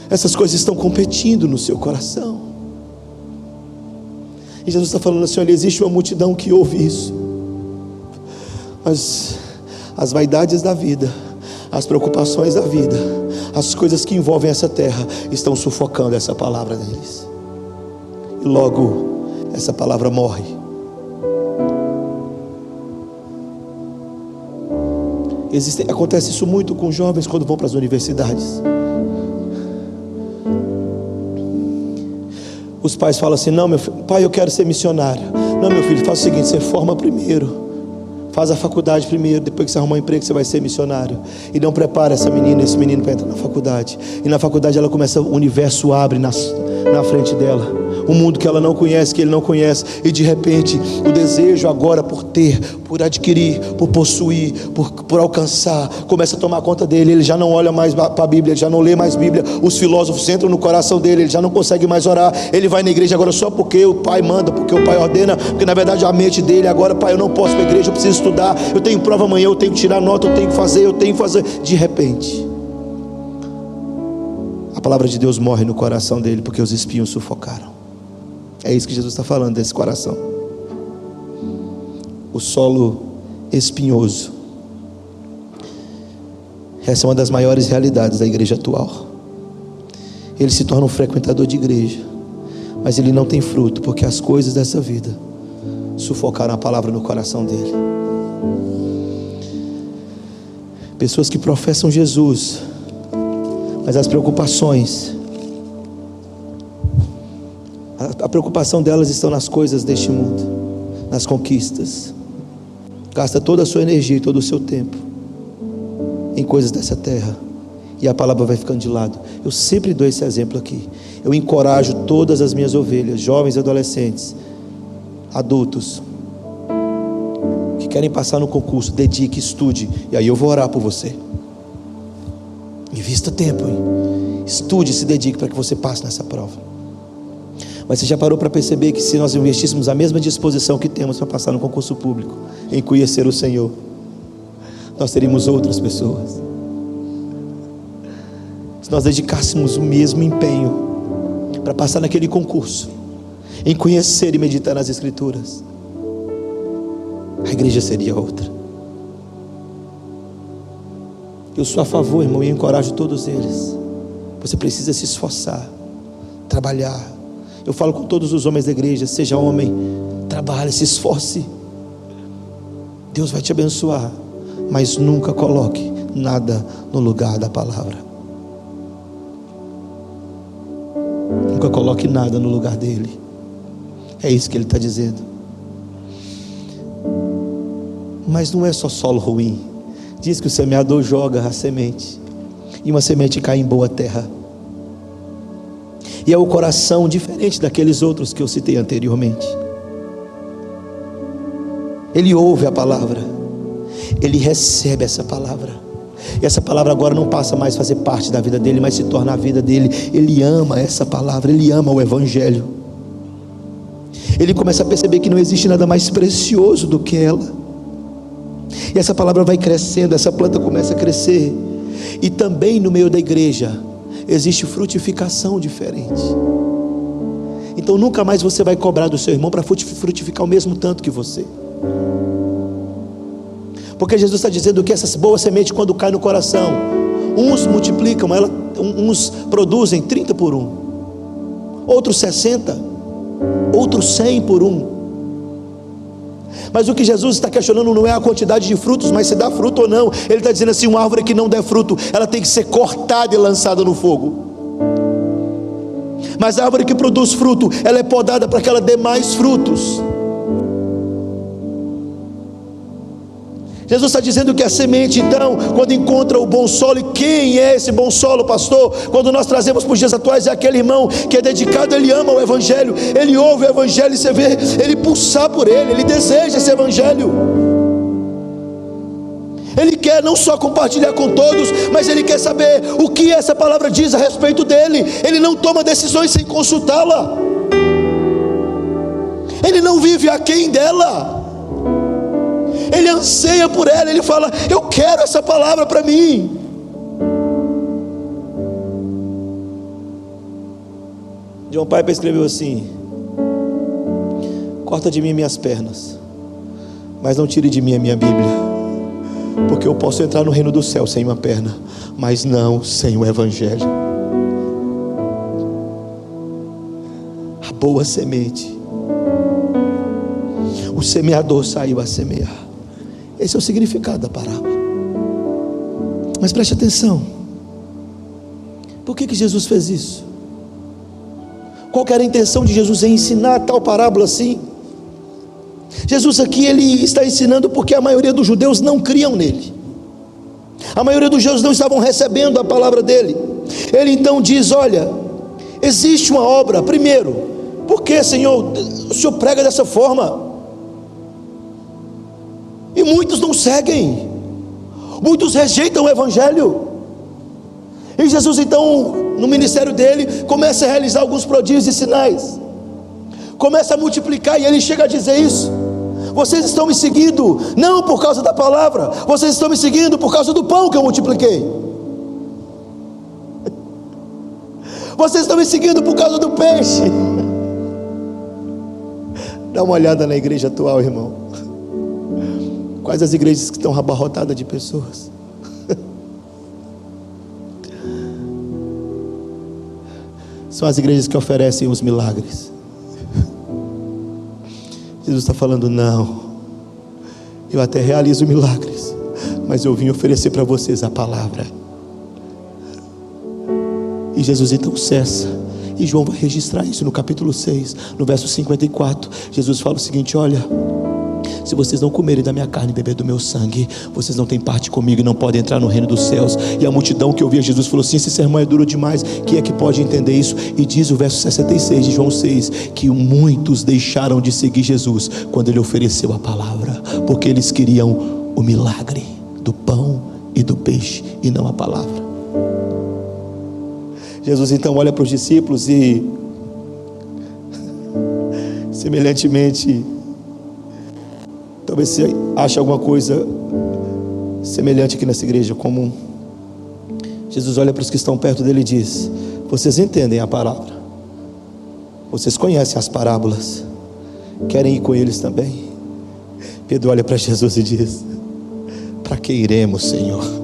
Essas coisas estão competindo no seu coração. E Jesus está falando assim: olha, existe uma multidão que ouve isso, mas as vaidades da vida, as preocupações da vida, as coisas que envolvem essa terra estão sufocando essa palavra deles, e logo essa palavra morre. Acontece isso muito com jovens quando vão para as universidades. Os pais falam assim: não, meu filho, pai, eu quero ser missionário. Não, meu filho, faz o seguinte, você forma primeiro, faz a faculdade primeiro, depois que você arrumar um emprego você vai ser missionário. E não prepara essa menina, esse menino para entrar na faculdade. E na faculdade ela começa, o universo abre na frente dela, um mundo que ela não conhece, que ele não conhece. E de repente o desejo agora por ter, por adquirir, por possuir, por alcançar, começa a tomar conta dele. Ele já não olha mais para a Bíblia, ele já não lê mais Bíblia. Os filósofos entram no coração dele, ele já não consegue mais orar. Ele vai na igreja agora só porque o pai manda, porque o pai ordena, porque na verdade a mente dele agora: pai, eu não posso ir para a igreja, eu preciso estudar, eu tenho prova amanhã, eu tenho que tirar nota, eu tenho que fazer. De repente a palavra de Deus morre no coração dele, porque os espinhos sufocaram. É isso que Jesus está falando desse coração. O solo espinhoso. Essa é uma das maiores realidades da igreja atual. Ele se torna um frequentador de igreja, mas ele não tem fruto, porque as coisas dessa vida sufocaram a palavra no coração dele. Pessoas que professam Jesus, mas as preocupações, a preocupação delas estão nas coisas deste mundo, nas conquistas. Gasta toda a sua energia e todo o seu tempo em coisas dessa terra, e a palavra vai ficando de lado. Eu sempre dou esse exemplo aqui. Eu encorajo todas as minhas ovelhas, jovens e adolescentes, adultos, que querem passar no concurso, dedique, estude, e aí eu vou orar por você. Invista tempo, hein? Estude, se dedique para que você passe nessa prova. Mas você já parou para perceber que se nós investíssemos a mesma disposição que temos para passar no concurso público, em conhecer o Senhor, nós teríamos outras pessoas. Se nós dedicássemos o mesmo empenho para passar naquele concurso, em conhecer e meditar nas Escrituras, a igreja seria outra. Eu sou a favor, irmão, e encorajo todos eles. Você precisa se esforçar, trabalhar. Eu falo com todos os homens da igreja: seja homem, trabalhe, se esforce. Deus vai te abençoar, mas nunca coloque nada no lugar da palavra. Nunca coloque nada no lugar dele. É isso que ele está dizendo. Mas não é só solo ruim. Diz que o semeador joga a semente, e uma semente cai em boa terra, e é o coração diferente daqueles outros que eu citei anteriormente. Ele ouve a palavra, ele recebe essa palavra, e essa palavra agora não passa mais a fazer parte da vida dele, mas se torna a vida dele. Ele ama essa palavra, ele ama o Evangelho. Ele começa a perceber que não existe nada mais precioso do que ela. E essa palavra vai crescendo, essa planta começa a crescer. E também no meio da igreja existe frutificação diferente. Então nunca mais você vai cobrar do seu irmão para frutificar o mesmo tanto que você. Porque Jesus está dizendo que essas boas sementes, quando caem no coração, uns multiplicam, uns produzem 30 por 1, outros 60, outros 100 por 1. Mas o que Jesus está questionando não é a quantidade de frutos, mas se dá fruto ou não. Ele está dizendo assim: uma árvore que não der fruto, ela tem que ser cortada e lançada no fogo. Mas a árvore que produz fruto, ela é podada para que ela dê mais frutos. Jesus está dizendo que a semente, então, quando encontra o bom solo, e quem é esse bom solo, pastor? Quando nós trazemos para os dias atuais, é aquele irmão que é dedicado, ele ama o Evangelho, ele ouve o Evangelho, e você vê ele pulsar por ele deseja esse Evangelho. Ele quer não só compartilhar com todos, mas ele quer saber o que essa palavra diz a respeito dele. Ele não toma decisões sem consultá-la, ele não vive aquém dela, ele anseia por ela. Ele fala: eu quero essa palavra para mim. John Piper escreveu assim: corta de mim minhas pernas, mas não tire de mim a minha Bíblia, porque eu posso entrar no reino do céu sem uma perna, mas não sem o Evangelho. A boa semente, o semeador saiu a semear. Esse é o significado da parábola. Mas preste atenção: por que Jesus fez isso? Qual que era a intenção de Jesus em ensinar tal parábola assim? Jesus aqui, ele está ensinando porque a maioria dos judeus não criam nele. A maioria dos judeus não estavam recebendo a palavra dele. Ele então diz: olha, existe uma obra. Primeiro, por que, Senhor, o Senhor prega dessa forma? E muitos não seguem, muitos rejeitam o Evangelho. E Jesus então, no ministério dele, começa a realizar alguns prodígios e sinais, começa a multiplicar, e ele chega a dizer isso: vocês estão me seguindo não por causa da palavra, vocês estão me seguindo por causa do pão que eu multipliquei. Vocês estão me seguindo por causa do peixe. Dá uma olhada na igreja atual, irmão. Quais as igrejas que estão abarrotadas de pessoas? São as igrejas que oferecem os milagres. Jesus está falando: não, eu até realizo milagres, mas eu vim oferecer para vocês a palavra. E Jesus então cessa, e João vai registrar isso no capítulo 6, no verso 54. Jesus fala o seguinte: olha, se vocês não comerem da minha carne e beber do meu sangue, vocês não têm parte comigo e não podem entrar no reino dos céus. E a multidão que ouvia Jesus falou assim: esse sermão é duro demais, quem é que pode entender isso? E diz o verso 66 de João 6, que muitos deixaram de seguir Jesus quando ele ofereceu a palavra, porque eles queriam o milagre do pão e do peixe e não a palavra. Jesus então olha para os discípulos e, semelhantemente, talvez você ache alguma coisa semelhante aqui nessa igreja comum. Jesus olha para os que estão perto dele e diz: vocês entendem a palavra, vocês conhecem as parábolas, querem ir com eles também? Pedro olha para Jesus e diz: para que iremos, Senhor?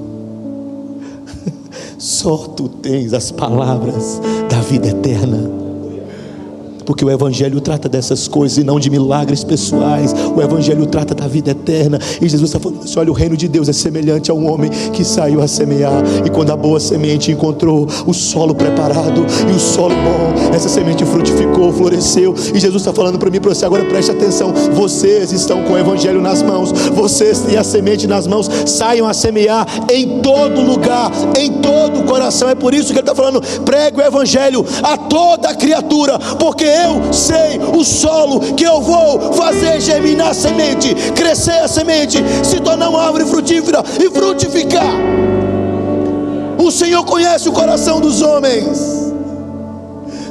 Só tu tens as palavras da vida eterna. Porque o Evangelho trata dessas coisas e não de milagres pessoais. O Evangelho trata da vida eterna. E Jesus está falando assim: olha, o reino de Deus é semelhante a um homem que saiu a semear, e quando a boa semente encontrou o solo preparado e o solo bom, essa semente frutificou, floresceu. E Jesus está falando para mim e para você: agora preste atenção, vocês estão com o Evangelho nas mãos, vocês têm a semente nas mãos, saiam a semear em todo lugar, em todo o coração. É por isso que ele está falando: pregue o Evangelho a toda criatura, porque eu sei o solo que eu vou fazer germinar a semente, crescer a semente, se tornar uma árvore frutífera e frutificar. O Senhor conhece o coração dos homens.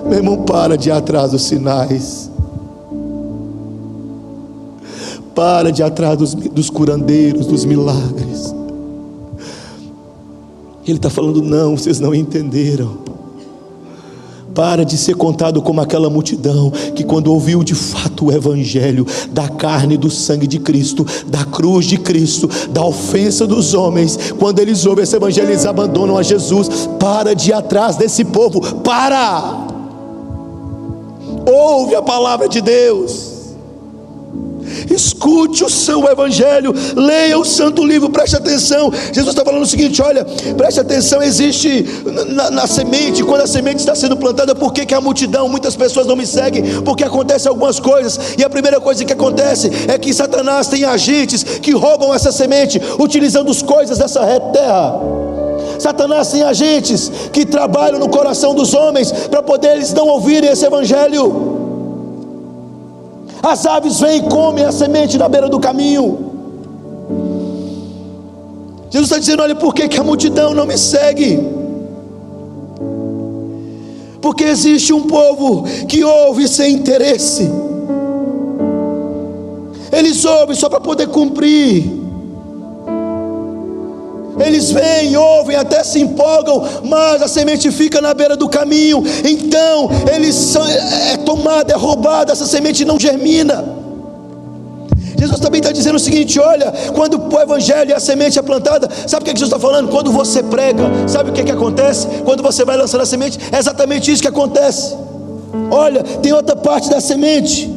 Meu irmão, para de ir atrás dos sinais, para de ir atrás dos curandeiros, dos milagres. Ele está falando: não, vocês não entenderam. Para de ser contado como aquela multidão que, quando ouviu de fato o Evangelho da carne e do sangue de Cristo, da cruz de Cristo, da ofensa dos homens, quando eles ouvem esse Evangelho, eles abandonam a Jesus. Para de ir atrás desse povo, para! Ouve a palavra de Deus, escute o seu Evangelho, leia o santo livro, preste atenção. Jesus está falando o seguinte: olha, preste atenção, existe na semente, quando a semente está sendo plantada, por que a multidão, muitas pessoas não me seguem? Porque acontecem algumas coisas, e a primeira coisa que acontece é que Satanás tem agentes que roubam essa semente, utilizando as coisas dessa terra. Satanás tem agentes que trabalham no coração dos homens, para poder eles não ouvirem esse Evangelho. As aves vêm e comem a semente na beira do caminho. Jesus está dizendo: olha, por que a multidão não me segue? Porque existe um povo que ouve sem interesse. Eles ouvem só para poder cumprir. Eles vêm, ouvem, até se empolgam, mas a semente fica na beira do caminho. Então é tomada, é roubada, essa semente não germina. Jesus também está dizendo o seguinte: olha, quando o Evangelho e a semente é plantada, sabe o que Jesus está falando? Quando você prega, sabe o que acontece? Quando você vai lançando a semente, é exatamente isso que acontece. Olha, tem outra parte da semente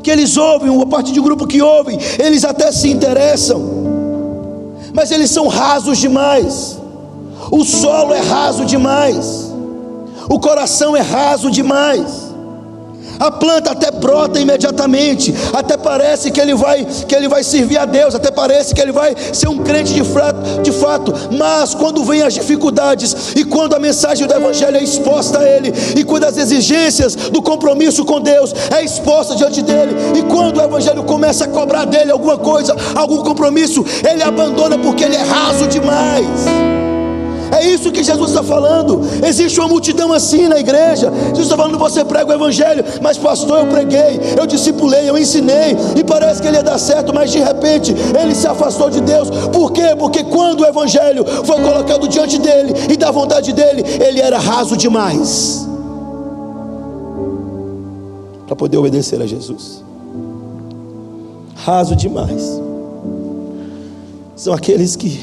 que eles ouvem, uma parte de grupo que ouvem, eles até se interessam, mas eles são rasos demais. O solo é raso demais, o coração é raso demais. A planta até brota imediatamente, até parece que ele vai servir a Deus, até parece que ele vai ser um crente de fato, mas quando vem as dificuldades, e quando a mensagem do Evangelho é exposta a ele, e quando as exigências do compromisso com Deus é exposta diante dele, e quando o Evangelho começa a cobrar dele alguma coisa, algum compromisso, ele abandona, porque ele é raso demais. É isso que Jesus está falando. Existe uma multidão assim na igreja. Jesus está falando: você prega o Evangelho, mas pastor, eu preguei, eu discipulei, eu ensinei, e parece que ele ia dar certo, mas de repente ele se afastou de Deus. Por quê? Porque quando o Evangelho foi colocado diante dele e da vontade dele, ele era raso demais para poder obedecer a Jesus. Raso demais são aqueles que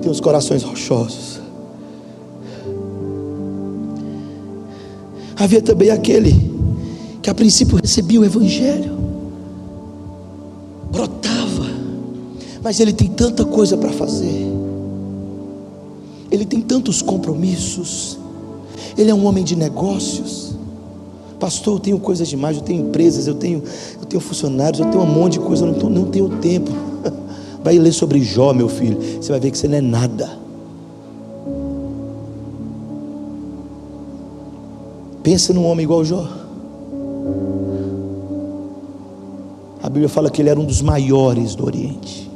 têm os corações rochosos. Havia também aquele que a princípio recebia o Evangelho, brotava, mas ele tem tanta coisa para fazer, ele tem tantos compromissos, ele é um homem de negócios. Pastor, eu tenho coisas demais, eu tenho empresas, eu tenho funcionários, eu tenho um monte de coisa, eu não tenho tempo. Vai ler sobre Jó, meu filho, você vai ver que você não é nada. Pensa num homem igual Jó. A Bíblia fala que ele era um dos maiores do Oriente.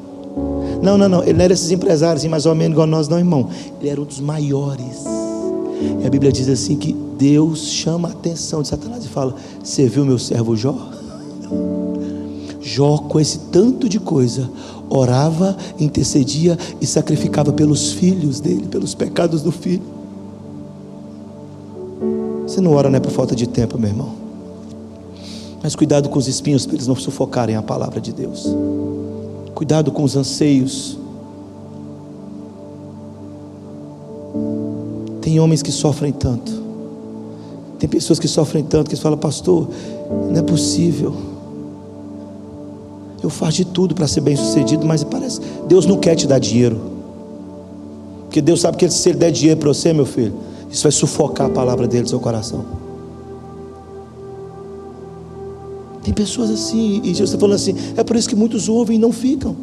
Não, ele não era esses empresários assim, mais ou menos igual nós não, irmão. Ele era um dos maiores. E a Bíblia diz assim que Deus chama a atenção de Satanás e fala: você viu meu servo Jó? Jó, com esse tanto de coisa, orava, intercedia e sacrificava pelos filhos dele, pelos pecados do filho. Você não ora, não é por falta de tempo, meu irmão. Mas cuidado com os espinhos para eles não sufocarem a palavra de Deus. Cuidado com os anseios. Tem homens que sofrem tanto, tem pessoas que sofrem tanto, que falam: pastor, não é possível, eu faço de tudo para ser bem sucedido, mas parece Deus não quer te dar dinheiro, porque Deus sabe que se Ele der dinheiro para você, meu filho, isso vai sufocar a palavra dele no seu coração. Tem pessoas assim, e Jesus está falando assim: é por isso que muitos ouvem e não ficam,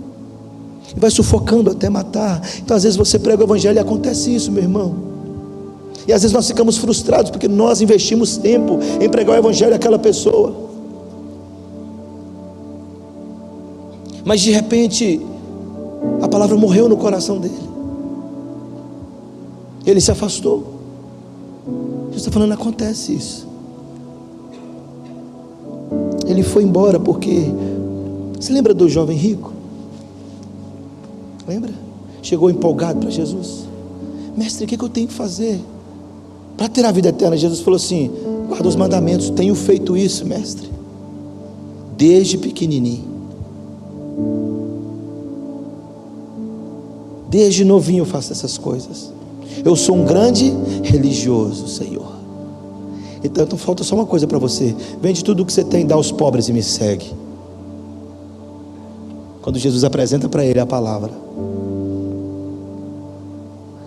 e vai sufocando até matar. Então às vezes você prega o evangelho e acontece isso, meu irmão. E às vezes nós ficamos frustrados porque nós investimos tempo em pregar o evangelho àquela pessoa, mas de repente a palavra morreu no coração dele, ele se afastou. Jesus está falando: acontece isso. Ele foi embora porque... Você lembra do jovem rico? Lembra? Chegou empolgado para Jesus: mestre, o que eu tenho que fazer para ter a vida eterna? Jesus falou assim: guarda os mandamentos. Tenho feito isso, mestre, desde pequenininho, desde novinho eu faço essas coisas. Eu sou um grande religioso, Senhor. Então falta só uma coisa para você: vende tudo o que você tem, dá aos pobres e me segue. Quando Jesus apresenta para ele a palavra,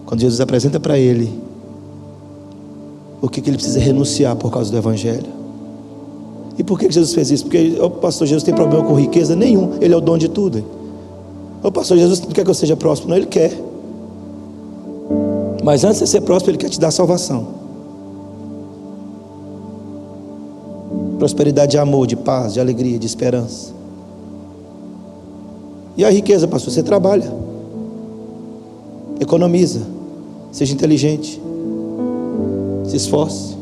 quando Jesus apresenta para ele o que ele precisa renunciar por causa do evangelho. E por que Jesus fez isso? Porque o pastor Jesus tem problema com riqueza nenhum, ele é o dono de tudo. O pastor Jesus não quer que eu seja próspero, não, ele quer, mas antes de ser próspero, ele quer te dar salvação, prosperidade de amor, de paz, de alegria, de esperança. E a riqueza, pastor? Você trabalha, economiza, seja inteligente, se esforce.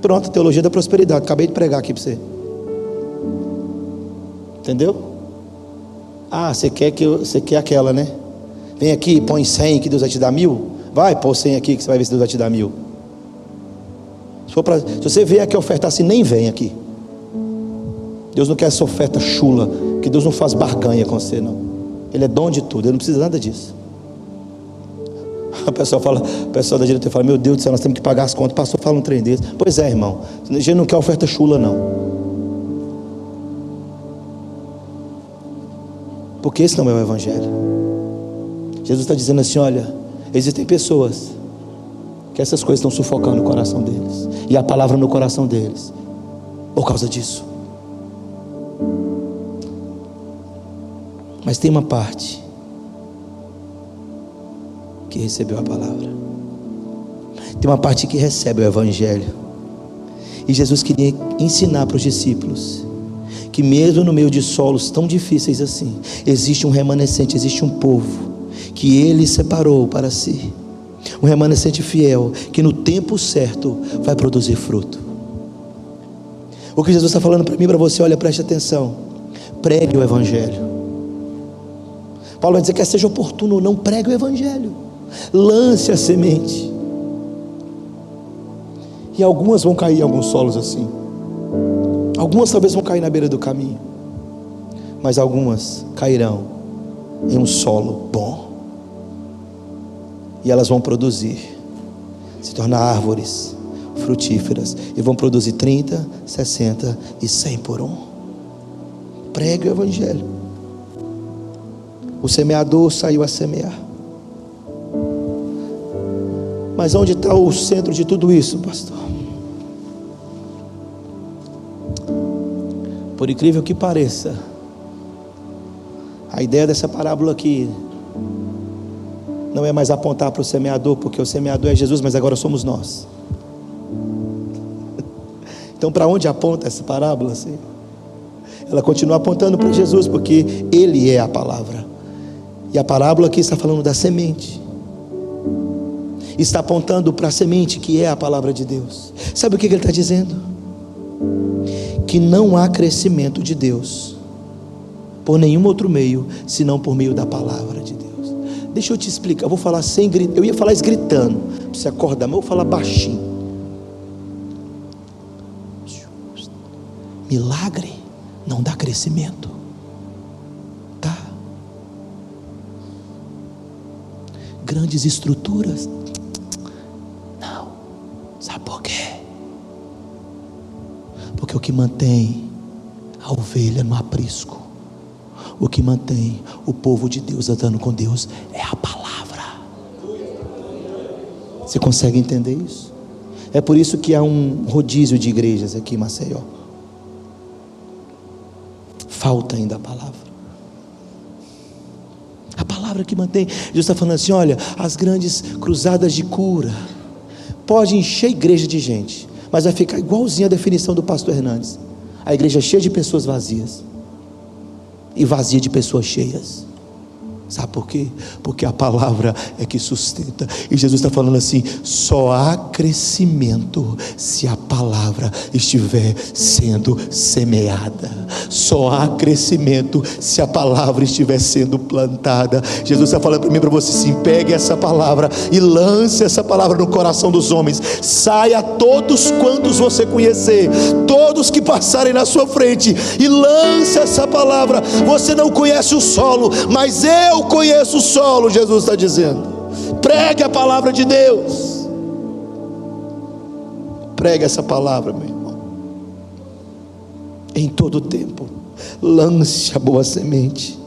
Pronto, teologia da prosperidade, acabei de pregar aqui para você. Entendeu? Ah, você quer aquela, né? Vem aqui, põe 100 que Deus vai te dar 1000. Vai, põe 100 aqui que você vai ver se Deus vai te dar 1000. Se você vier aqui ofertar assim, nem vem aqui. Deus não quer essa oferta chula, porque Deus não faz barganha com você, não. Ele é dono de tudo, Ele não precisa nada disso. O pessoal da diretoria fala: meu Deus do céu, nós temos que pagar as contas. O pastor fala um trem desse. Pois é, irmão, a gente não quer oferta chula, não, porque esse não é o evangelho. Jesus está dizendo assim: olha, existem pessoas que essas coisas estão sufocando o coração deles, e a palavra no coração deles, por causa disso. Mas tem uma parte que recebeu a palavra, tem uma parte que recebe o evangelho. E Jesus queria ensinar para os discípulos que mesmo no meio de solos tão difíceis assim, existe um remanescente, existe um povo que Ele separou para si, um remanescente fiel, que no tempo certo vai produzir fruto. O que Jesus está falando para mim e para você: olha, preste atenção, pregue o evangelho. Paulo vai dizer: quer seja oportuno ou não, pregue o evangelho, lance a semente. E algumas vão cair em alguns solos assim, algumas talvez vão cair na beira do caminho, mas algumas cairão em um solo bom, e elas vão produzir, se tornar árvores frutíferas, e vão produzir 30, 60 e 100 por um. Pregue o evangelho. O semeador saiu a semear. Mas onde está o centro de tudo isso, pastor? Por incrível que pareça, a ideia dessa parábola aqui não é mais apontar para o semeador, porque o semeador é Jesus, mas agora somos nós. Então, para onde aponta essa parábola? Assim? Ela continua apontando para Jesus, porque Ele é a palavra. E a parábola aqui está falando da semente. Está apontando para a semente que é a palavra de Deus. Sabe o que ele está dizendo? Que não há crescimento de Deus por nenhum outro meio, senão por meio da palavra de Deus. Deixa eu te explicar, eu vou falar sem gritar. Eu ia falar isso gritando, para você acordar, mas eu vou falar baixinho. Milagre não dá crescimento, tá? Grandes estruturas, não. Sabe por quê? Porque o que mantém a ovelha no aprisco, o que mantém o povo de Deus andando com Deus é a palavra. Você consegue entender isso? É por isso que há um rodízio de igrejas aqui em Maceió. Falta ainda a palavra. A palavra que mantém. Jesus está falando assim: olha, as grandes cruzadas de cura pode encher a igreja de gente, mas vai ficar igualzinho a definição do pastor Hernandes. A igreja cheia de pessoas vazias e vazia de pessoas cheias. Sabe por quê? Porque a palavra é que sustenta. E Jesus está falando assim: só há crescimento se a palavra estiver sendo semeada. Só há crescimento se a palavra estiver sendo plantada. Jesus está falando para mim e para você assim: pegue essa palavra e lance essa palavra no coração dos homens. Saia todos quantos você conhecer, todos que passarem na sua frente, e lance essa palavra. Você não conhece o solo, mas eu conheço o solo, Jesus está dizendo. Pregue a palavra de Deus. Pregue essa palavra, meu irmão. Em todo tempo, lance a boa semente,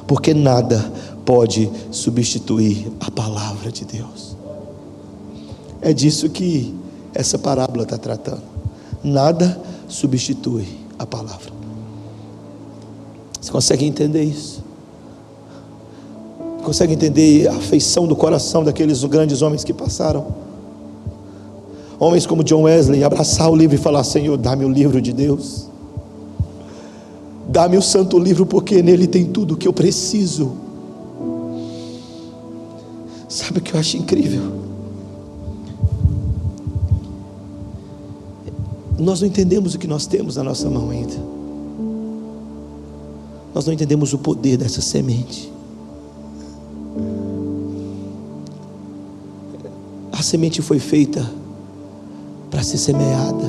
porque nada pode substituir a palavra de Deus. É disso que essa parábola está tratando. Nada substitui a palavra. Você consegue entender isso? Consegue entender a afeição do coração daqueles grandes homens que passaram? Homens como John Wesley, abraçar o livro e falar: Senhor, dá-me o livro de Deus, dá-me o santo livro, porque nele tem tudo o que eu preciso. Sabe o que eu acho incrível? Nós não entendemos o que nós temos na nossa mão ainda. Nós não entendemos o poder dessa semente. A semente foi feita para ser semeada,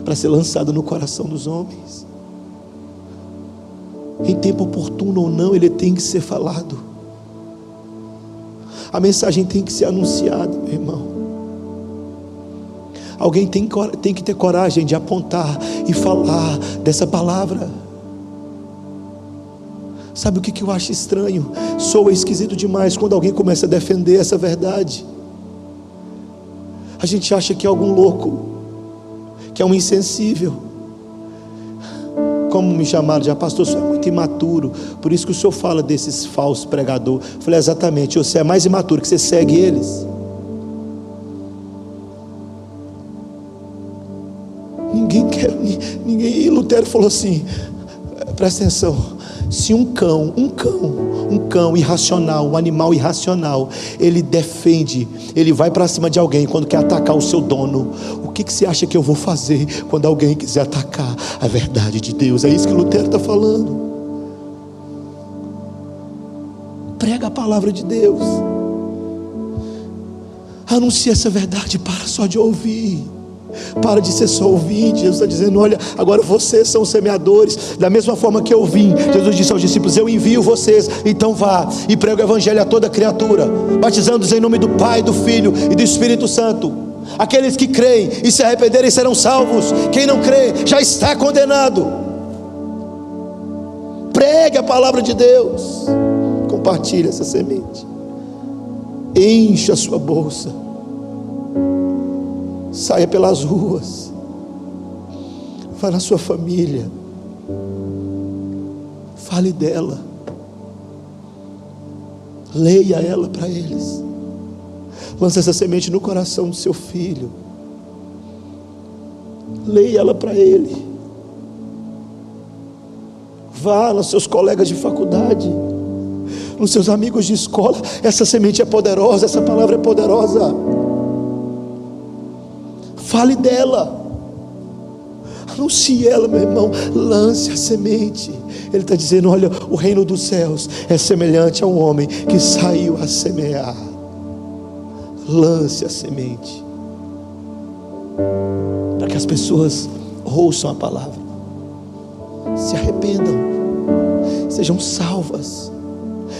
para ser lançada no coração dos homens. Em tempo oportuno ou não, ele tem que ser falado. A mensagem tem que ser anunciada, meu irmão. Alguém tem que ter coragem de apontar e falar dessa palavra. Sabe o que eu acho estranho? Soa esquisito demais quando alguém começa a defender essa verdade. A gente acha que é algum louco, que é um insensível. Como me chamaram já: pastor, o senhor é muito imaturo, por isso que o senhor fala desses falsos pregadores. Eu falei: exatamente, você é mais imaturo, que você segue eles. Ninguém. E Lutero falou assim: presta atenção. Se um cão irracional, um animal irracional, ele defende, ele vai para cima de alguém quando quer atacar o seu dono, o que você acha que eu vou fazer quando alguém quiser atacar a verdade de Deus? É isso que Lutero está falando. Prega a palavra de Deus, anuncia essa verdade. Para só de ouvir, para de ser só ouvinte. Jesus está dizendo: olha, agora vocês são semeadores. Da mesma forma que eu vim, Jesus disse aos discípulos: eu envio vocês, então vá e prega o evangelho a toda criatura, batizando-os em nome do Pai, do Filho e do Espírito Santo. Aqueles que creem e se arrependerem serão salvos. Quem não crê já está condenado. Pregue a palavra de Deus. Compartilhe essa semente. Encha a sua bolsa. Saia pelas ruas. Vá na sua família. Fale dela. Leia ela para eles. Lance essa semente no coração do seu filho. Leia ela para ele. Vá nos seus colegas de faculdade, nos seus amigos de escola. Essa semente é poderosa, essa palavra é poderosa. Fale dela. Anuncie ela, meu irmão. Lance a semente. Ele está dizendo: olha, o reino dos céus é semelhante a um homem que saiu a semear. Lance a semente, para que as pessoas ouçam a palavra, se arrependam, sejam salvas,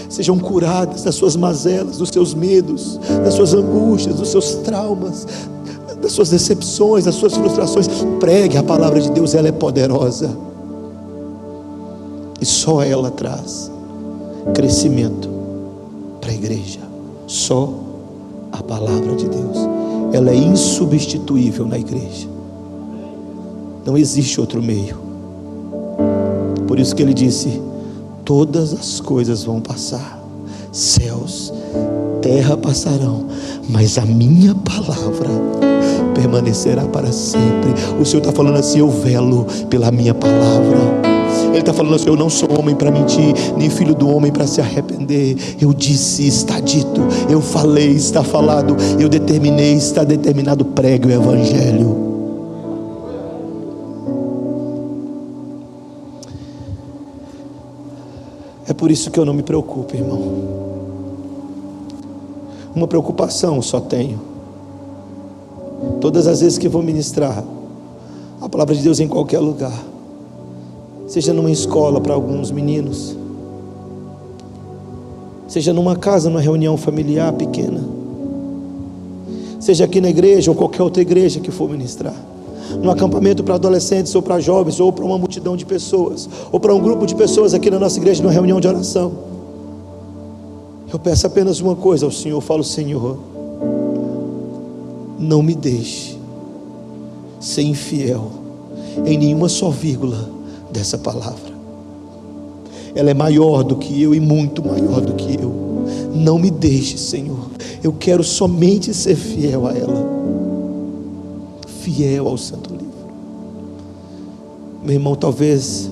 sejam curadas das suas mazelas, dos seus medos, das suas angústias, dos seus traumas, das suas decepções, das suas frustrações. Pregue a palavra de Deus, ela é poderosa, e só ela traz crescimento para a igreja. Só a palavra de Deus, ela é insubstituível na igreja. Não existe outro meio. Por isso que ele disse: todas as coisas vão passar, céus, terra passarão, mas a minha palavra permanecerá para sempre. O Senhor está falando assim: eu velo pela minha palavra. Ele está falando assim: eu não sou homem para mentir, nem filho do homem para se arrepender. Eu disse, está dito. Eu falei, está falado. Eu determinei, está determinado. Pregue o evangelho. É por isso que eu não me preocupo, irmão. Uma preocupação só tenho: todas as vezes que vou ministrar a palavra de Deus em qualquer lugar, seja numa escola para alguns meninos, seja numa casa, numa reunião familiar pequena, seja aqui na igreja ou qualquer outra igreja que for ministrar, num acampamento para adolescentes ou para jovens, ou para uma multidão de pessoas, ou para um grupo de pessoas aqui na nossa igreja, numa reunião de oração, eu peço apenas uma coisa ao Senhor. Eu falo: Senhor, não me deixe ser infiel em nenhuma só vírgula dessa palavra. Ela é maior do que eu e muito maior do que eu. Não me deixe, Senhor. Eu quero somente ser fiel a ela, fiel ao Santo Livro. Meu irmão, talvez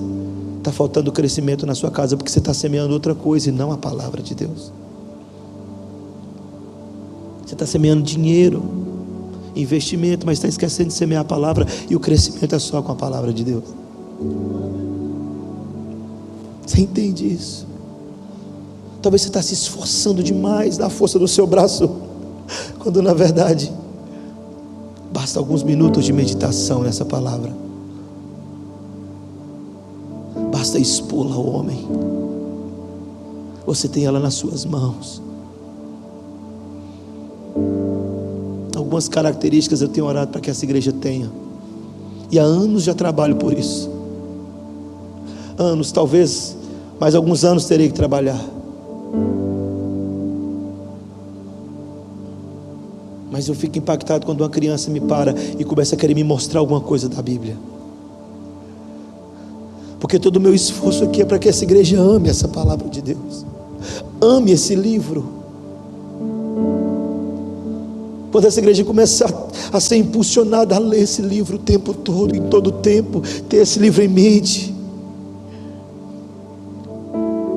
está faltando crescimento na sua casa porque você está semeando outra coisa e não a palavra de Deus. Você está semeando dinheiro, investimento, mas está esquecendo de semear a palavra, e o crescimento é só com a palavra de Deus. Você entende isso? Talvez você está se esforçando demais na força do seu braço, quando na verdade basta alguns minutos de meditação nessa palavra. Basta expô-la ao homem. Você tem ela nas suas mãos. Algumas características eu tenho orado para que essa igreja tenha, e há anos já trabalho por isso. Anos, talvez mais alguns anos terei que trabalhar, mas eu fico impactado quando uma criança me para e começa a querer me mostrar alguma coisa da Bíblia, porque todo o meu esforço aqui é para que essa igreja ame essa palavra de Deus, ame esse livro. Quando essa igreja começar a ser impulsionada a ler esse livro o tempo todo, em todo o tempo, ter esse livro em mente,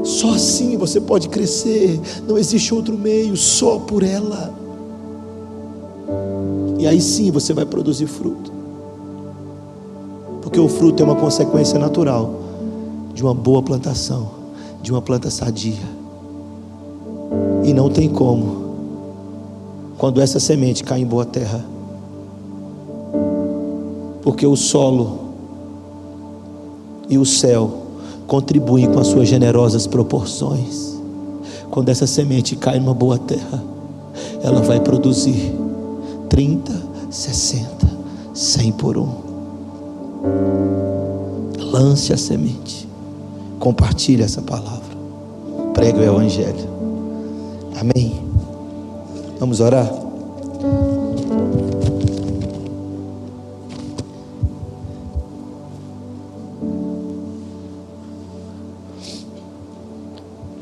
só assim você pode crescer. Não existe outro meio, só por ela. E aí sim você vai produzir fruto, porque o fruto é uma consequência natural de uma boa plantação, de uma planta sadia. E não tem como, quando essa semente cai em boa terra, porque o solo e o céu contribuem com as suas generosas proporções. Quando essa semente cai numa boa terra, ela vai produzir 30, 60, 100 por um. Lance a semente, compartilhe essa palavra, pregue o Evangelho. Amém? Vamos orar?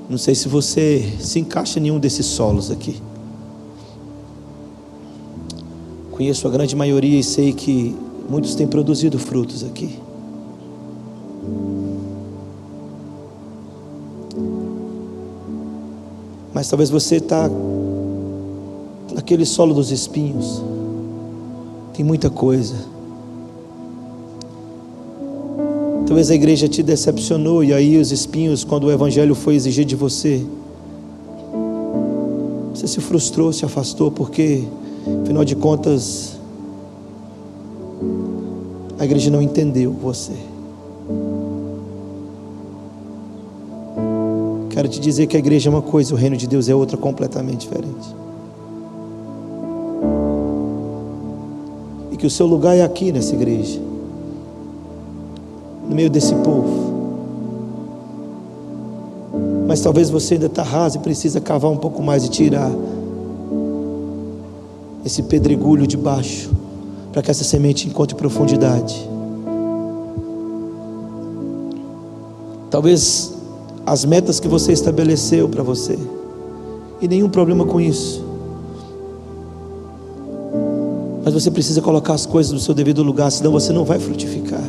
Não sei se você se encaixa em nenhum desses solos aqui. Conheço a grande maioria e sei que muitos têm produzido frutos aqui. Mas talvez você está naquele solo dos espinhos. Tem muita coisa. Talvez a igreja te decepcionou, e aí os espinhos, quando o Evangelho foi exigir de você, você se frustrou, se afastou, porque afinal de contas a igreja não entendeu você. Quero te dizer que a igreja é uma coisa, o reino de Deus é outra, completamente diferente. E que o seu lugar é aqui nessa igreja, no meio desse povo. Mas talvez você ainda está raso e precisa cavar um pouco mais e tirar esse pedregulho de baixo, para que essa semente encontre profundidade. Talvez as metas que você estabeleceu para você, e nenhum problema com isso, mas você precisa colocar as coisas no seu devido lugar, senão você não vai frutificar.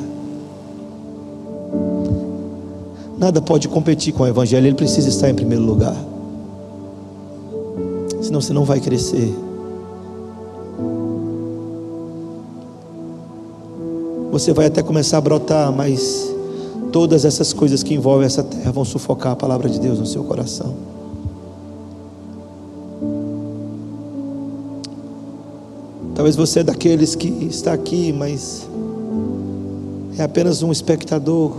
Nada pode competir com o Evangelho, ele precisa estar em primeiro lugar, senão você não vai crescer. Você vai até começar a brotar, mas todas essas coisas que envolvem essa terra vão sufocar a palavra de Deus no seu coração. Talvez você é daqueles que está aqui, mas é apenas um espectador,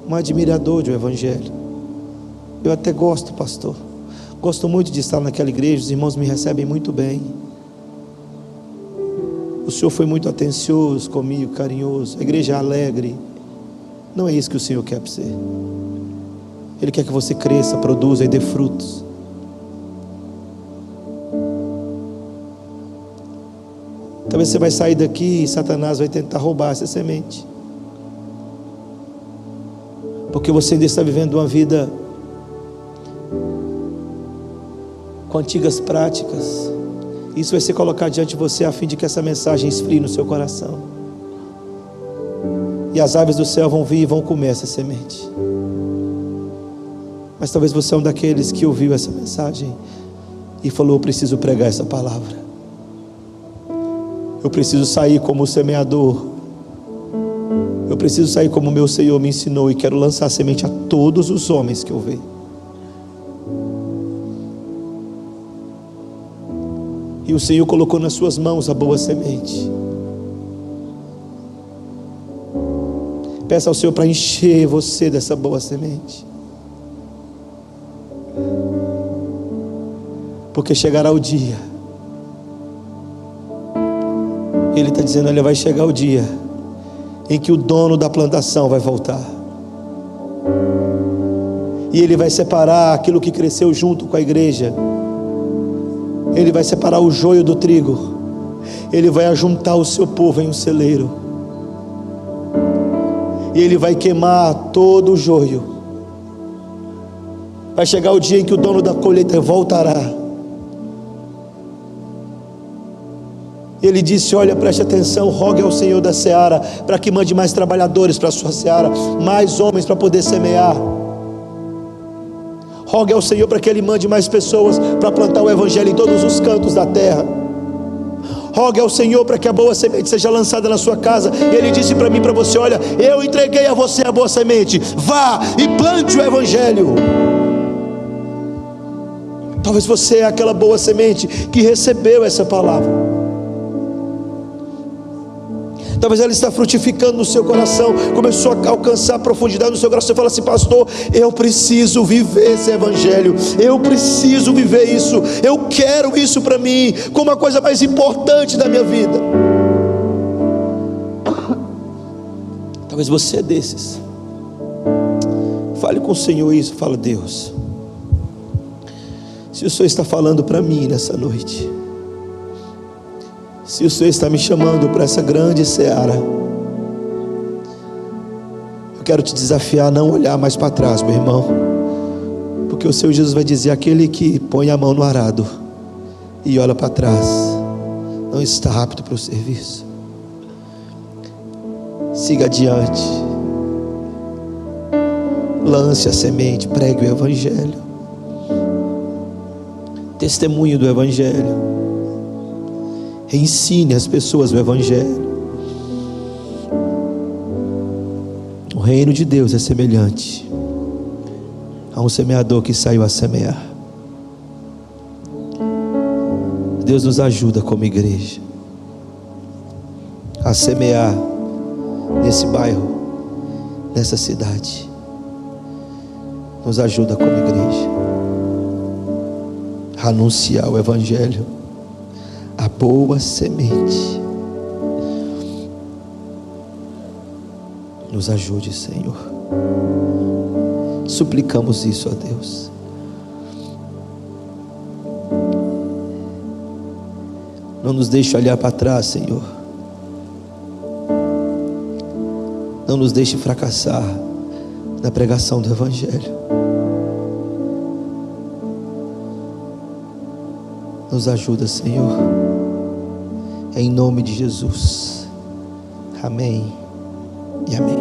um admirador do Evangelho. Eu até gosto, pastor, gosto muito de estar naquela igreja, os irmãos me recebem muito bem, o Senhor foi muito atencioso comigo, carinhoso, a igreja é alegre. Não é isso que o Senhor quer para você. Ele quer que você cresça, produza e dê frutos. Talvez você vai sair daqui e Satanás vai tentar roubar essa semente, porque você ainda está vivendo uma vida com antigas práticas. Isso vai ser colocado diante de você a fim de que essa mensagem esfrie no seu coração, e as aves do céu vão vir e vão comer essa semente. Mas talvez você é um daqueles que ouviu essa mensagem e falou: eu preciso pregar essa palavra, eu preciso sair como o semeador, eu preciso sair como o meu Senhor me ensinou, e quero lançar semente a todos os homens que eu ver. E o Senhor colocou nas suas mãos a boa semente. Peça ao Senhor para encher você dessa boa semente, porque chegará o dia, Ele está dizendo: olha, vai chegar o dia em que o dono da plantação vai voltar, e Ele vai separar aquilo que cresceu junto com a igreja. Ele vai separar o joio do trigo, Ele vai ajuntar o seu povo em um celeiro, e Ele vai queimar todo o joio. Vai chegar o dia em que o dono da colheita voltará. Ele disse: olha, preste atenção, rogue ao Senhor da seara para que mande mais trabalhadores para a sua seara, mais homens para poder semear. Rogue ao Senhor para que Ele mande mais pessoas para plantar o Evangelho em todos os cantos da terra. Rogue ao Senhor para que a boa semente seja lançada na sua casa. E Ele disse para mim, para você: olha, eu entreguei a você a boa semente, vá e plante o Evangelho. Talvez você é aquela boa semente que recebeu essa palavra. Talvez ela está frutificando no seu coração, começou a alcançar profundidade no seu coração. Você fala assim: pastor, eu preciso viver esse Evangelho, eu preciso viver isso, eu quero isso para mim, como a coisa mais importante da minha vida. Talvez você é desses. Fale com o Senhor isso, fala: Deus, se o Senhor está falando para mim nessa noite, se o Senhor está me chamando para essa grande seara, eu quero te desafiar a não olhar mais para trás, meu irmão, porque o Senhor Jesus vai dizer: aquele que põe a mão no arado e olha para trás não está apto para o serviço. Siga adiante, lance a semente, pregue o Evangelho, testemunho do Evangelho, ensine as pessoas o Evangelho. O reino de Deus é semelhante a um semeador que saiu a semear. Deus nos ajuda como igreja a semear nesse bairro, nessa cidade. Nos ajuda como igreja a anunciar o Evangelho, a boa semente. Nos ajude, Senhor. Suplicamos isso a Deus. Não nos deixe olhar para trás, Senhor. Não nos deixe fracassar na pregação do Evangelho. Nos ajuda, Senhor, em nome de Jesus. Amém e amém.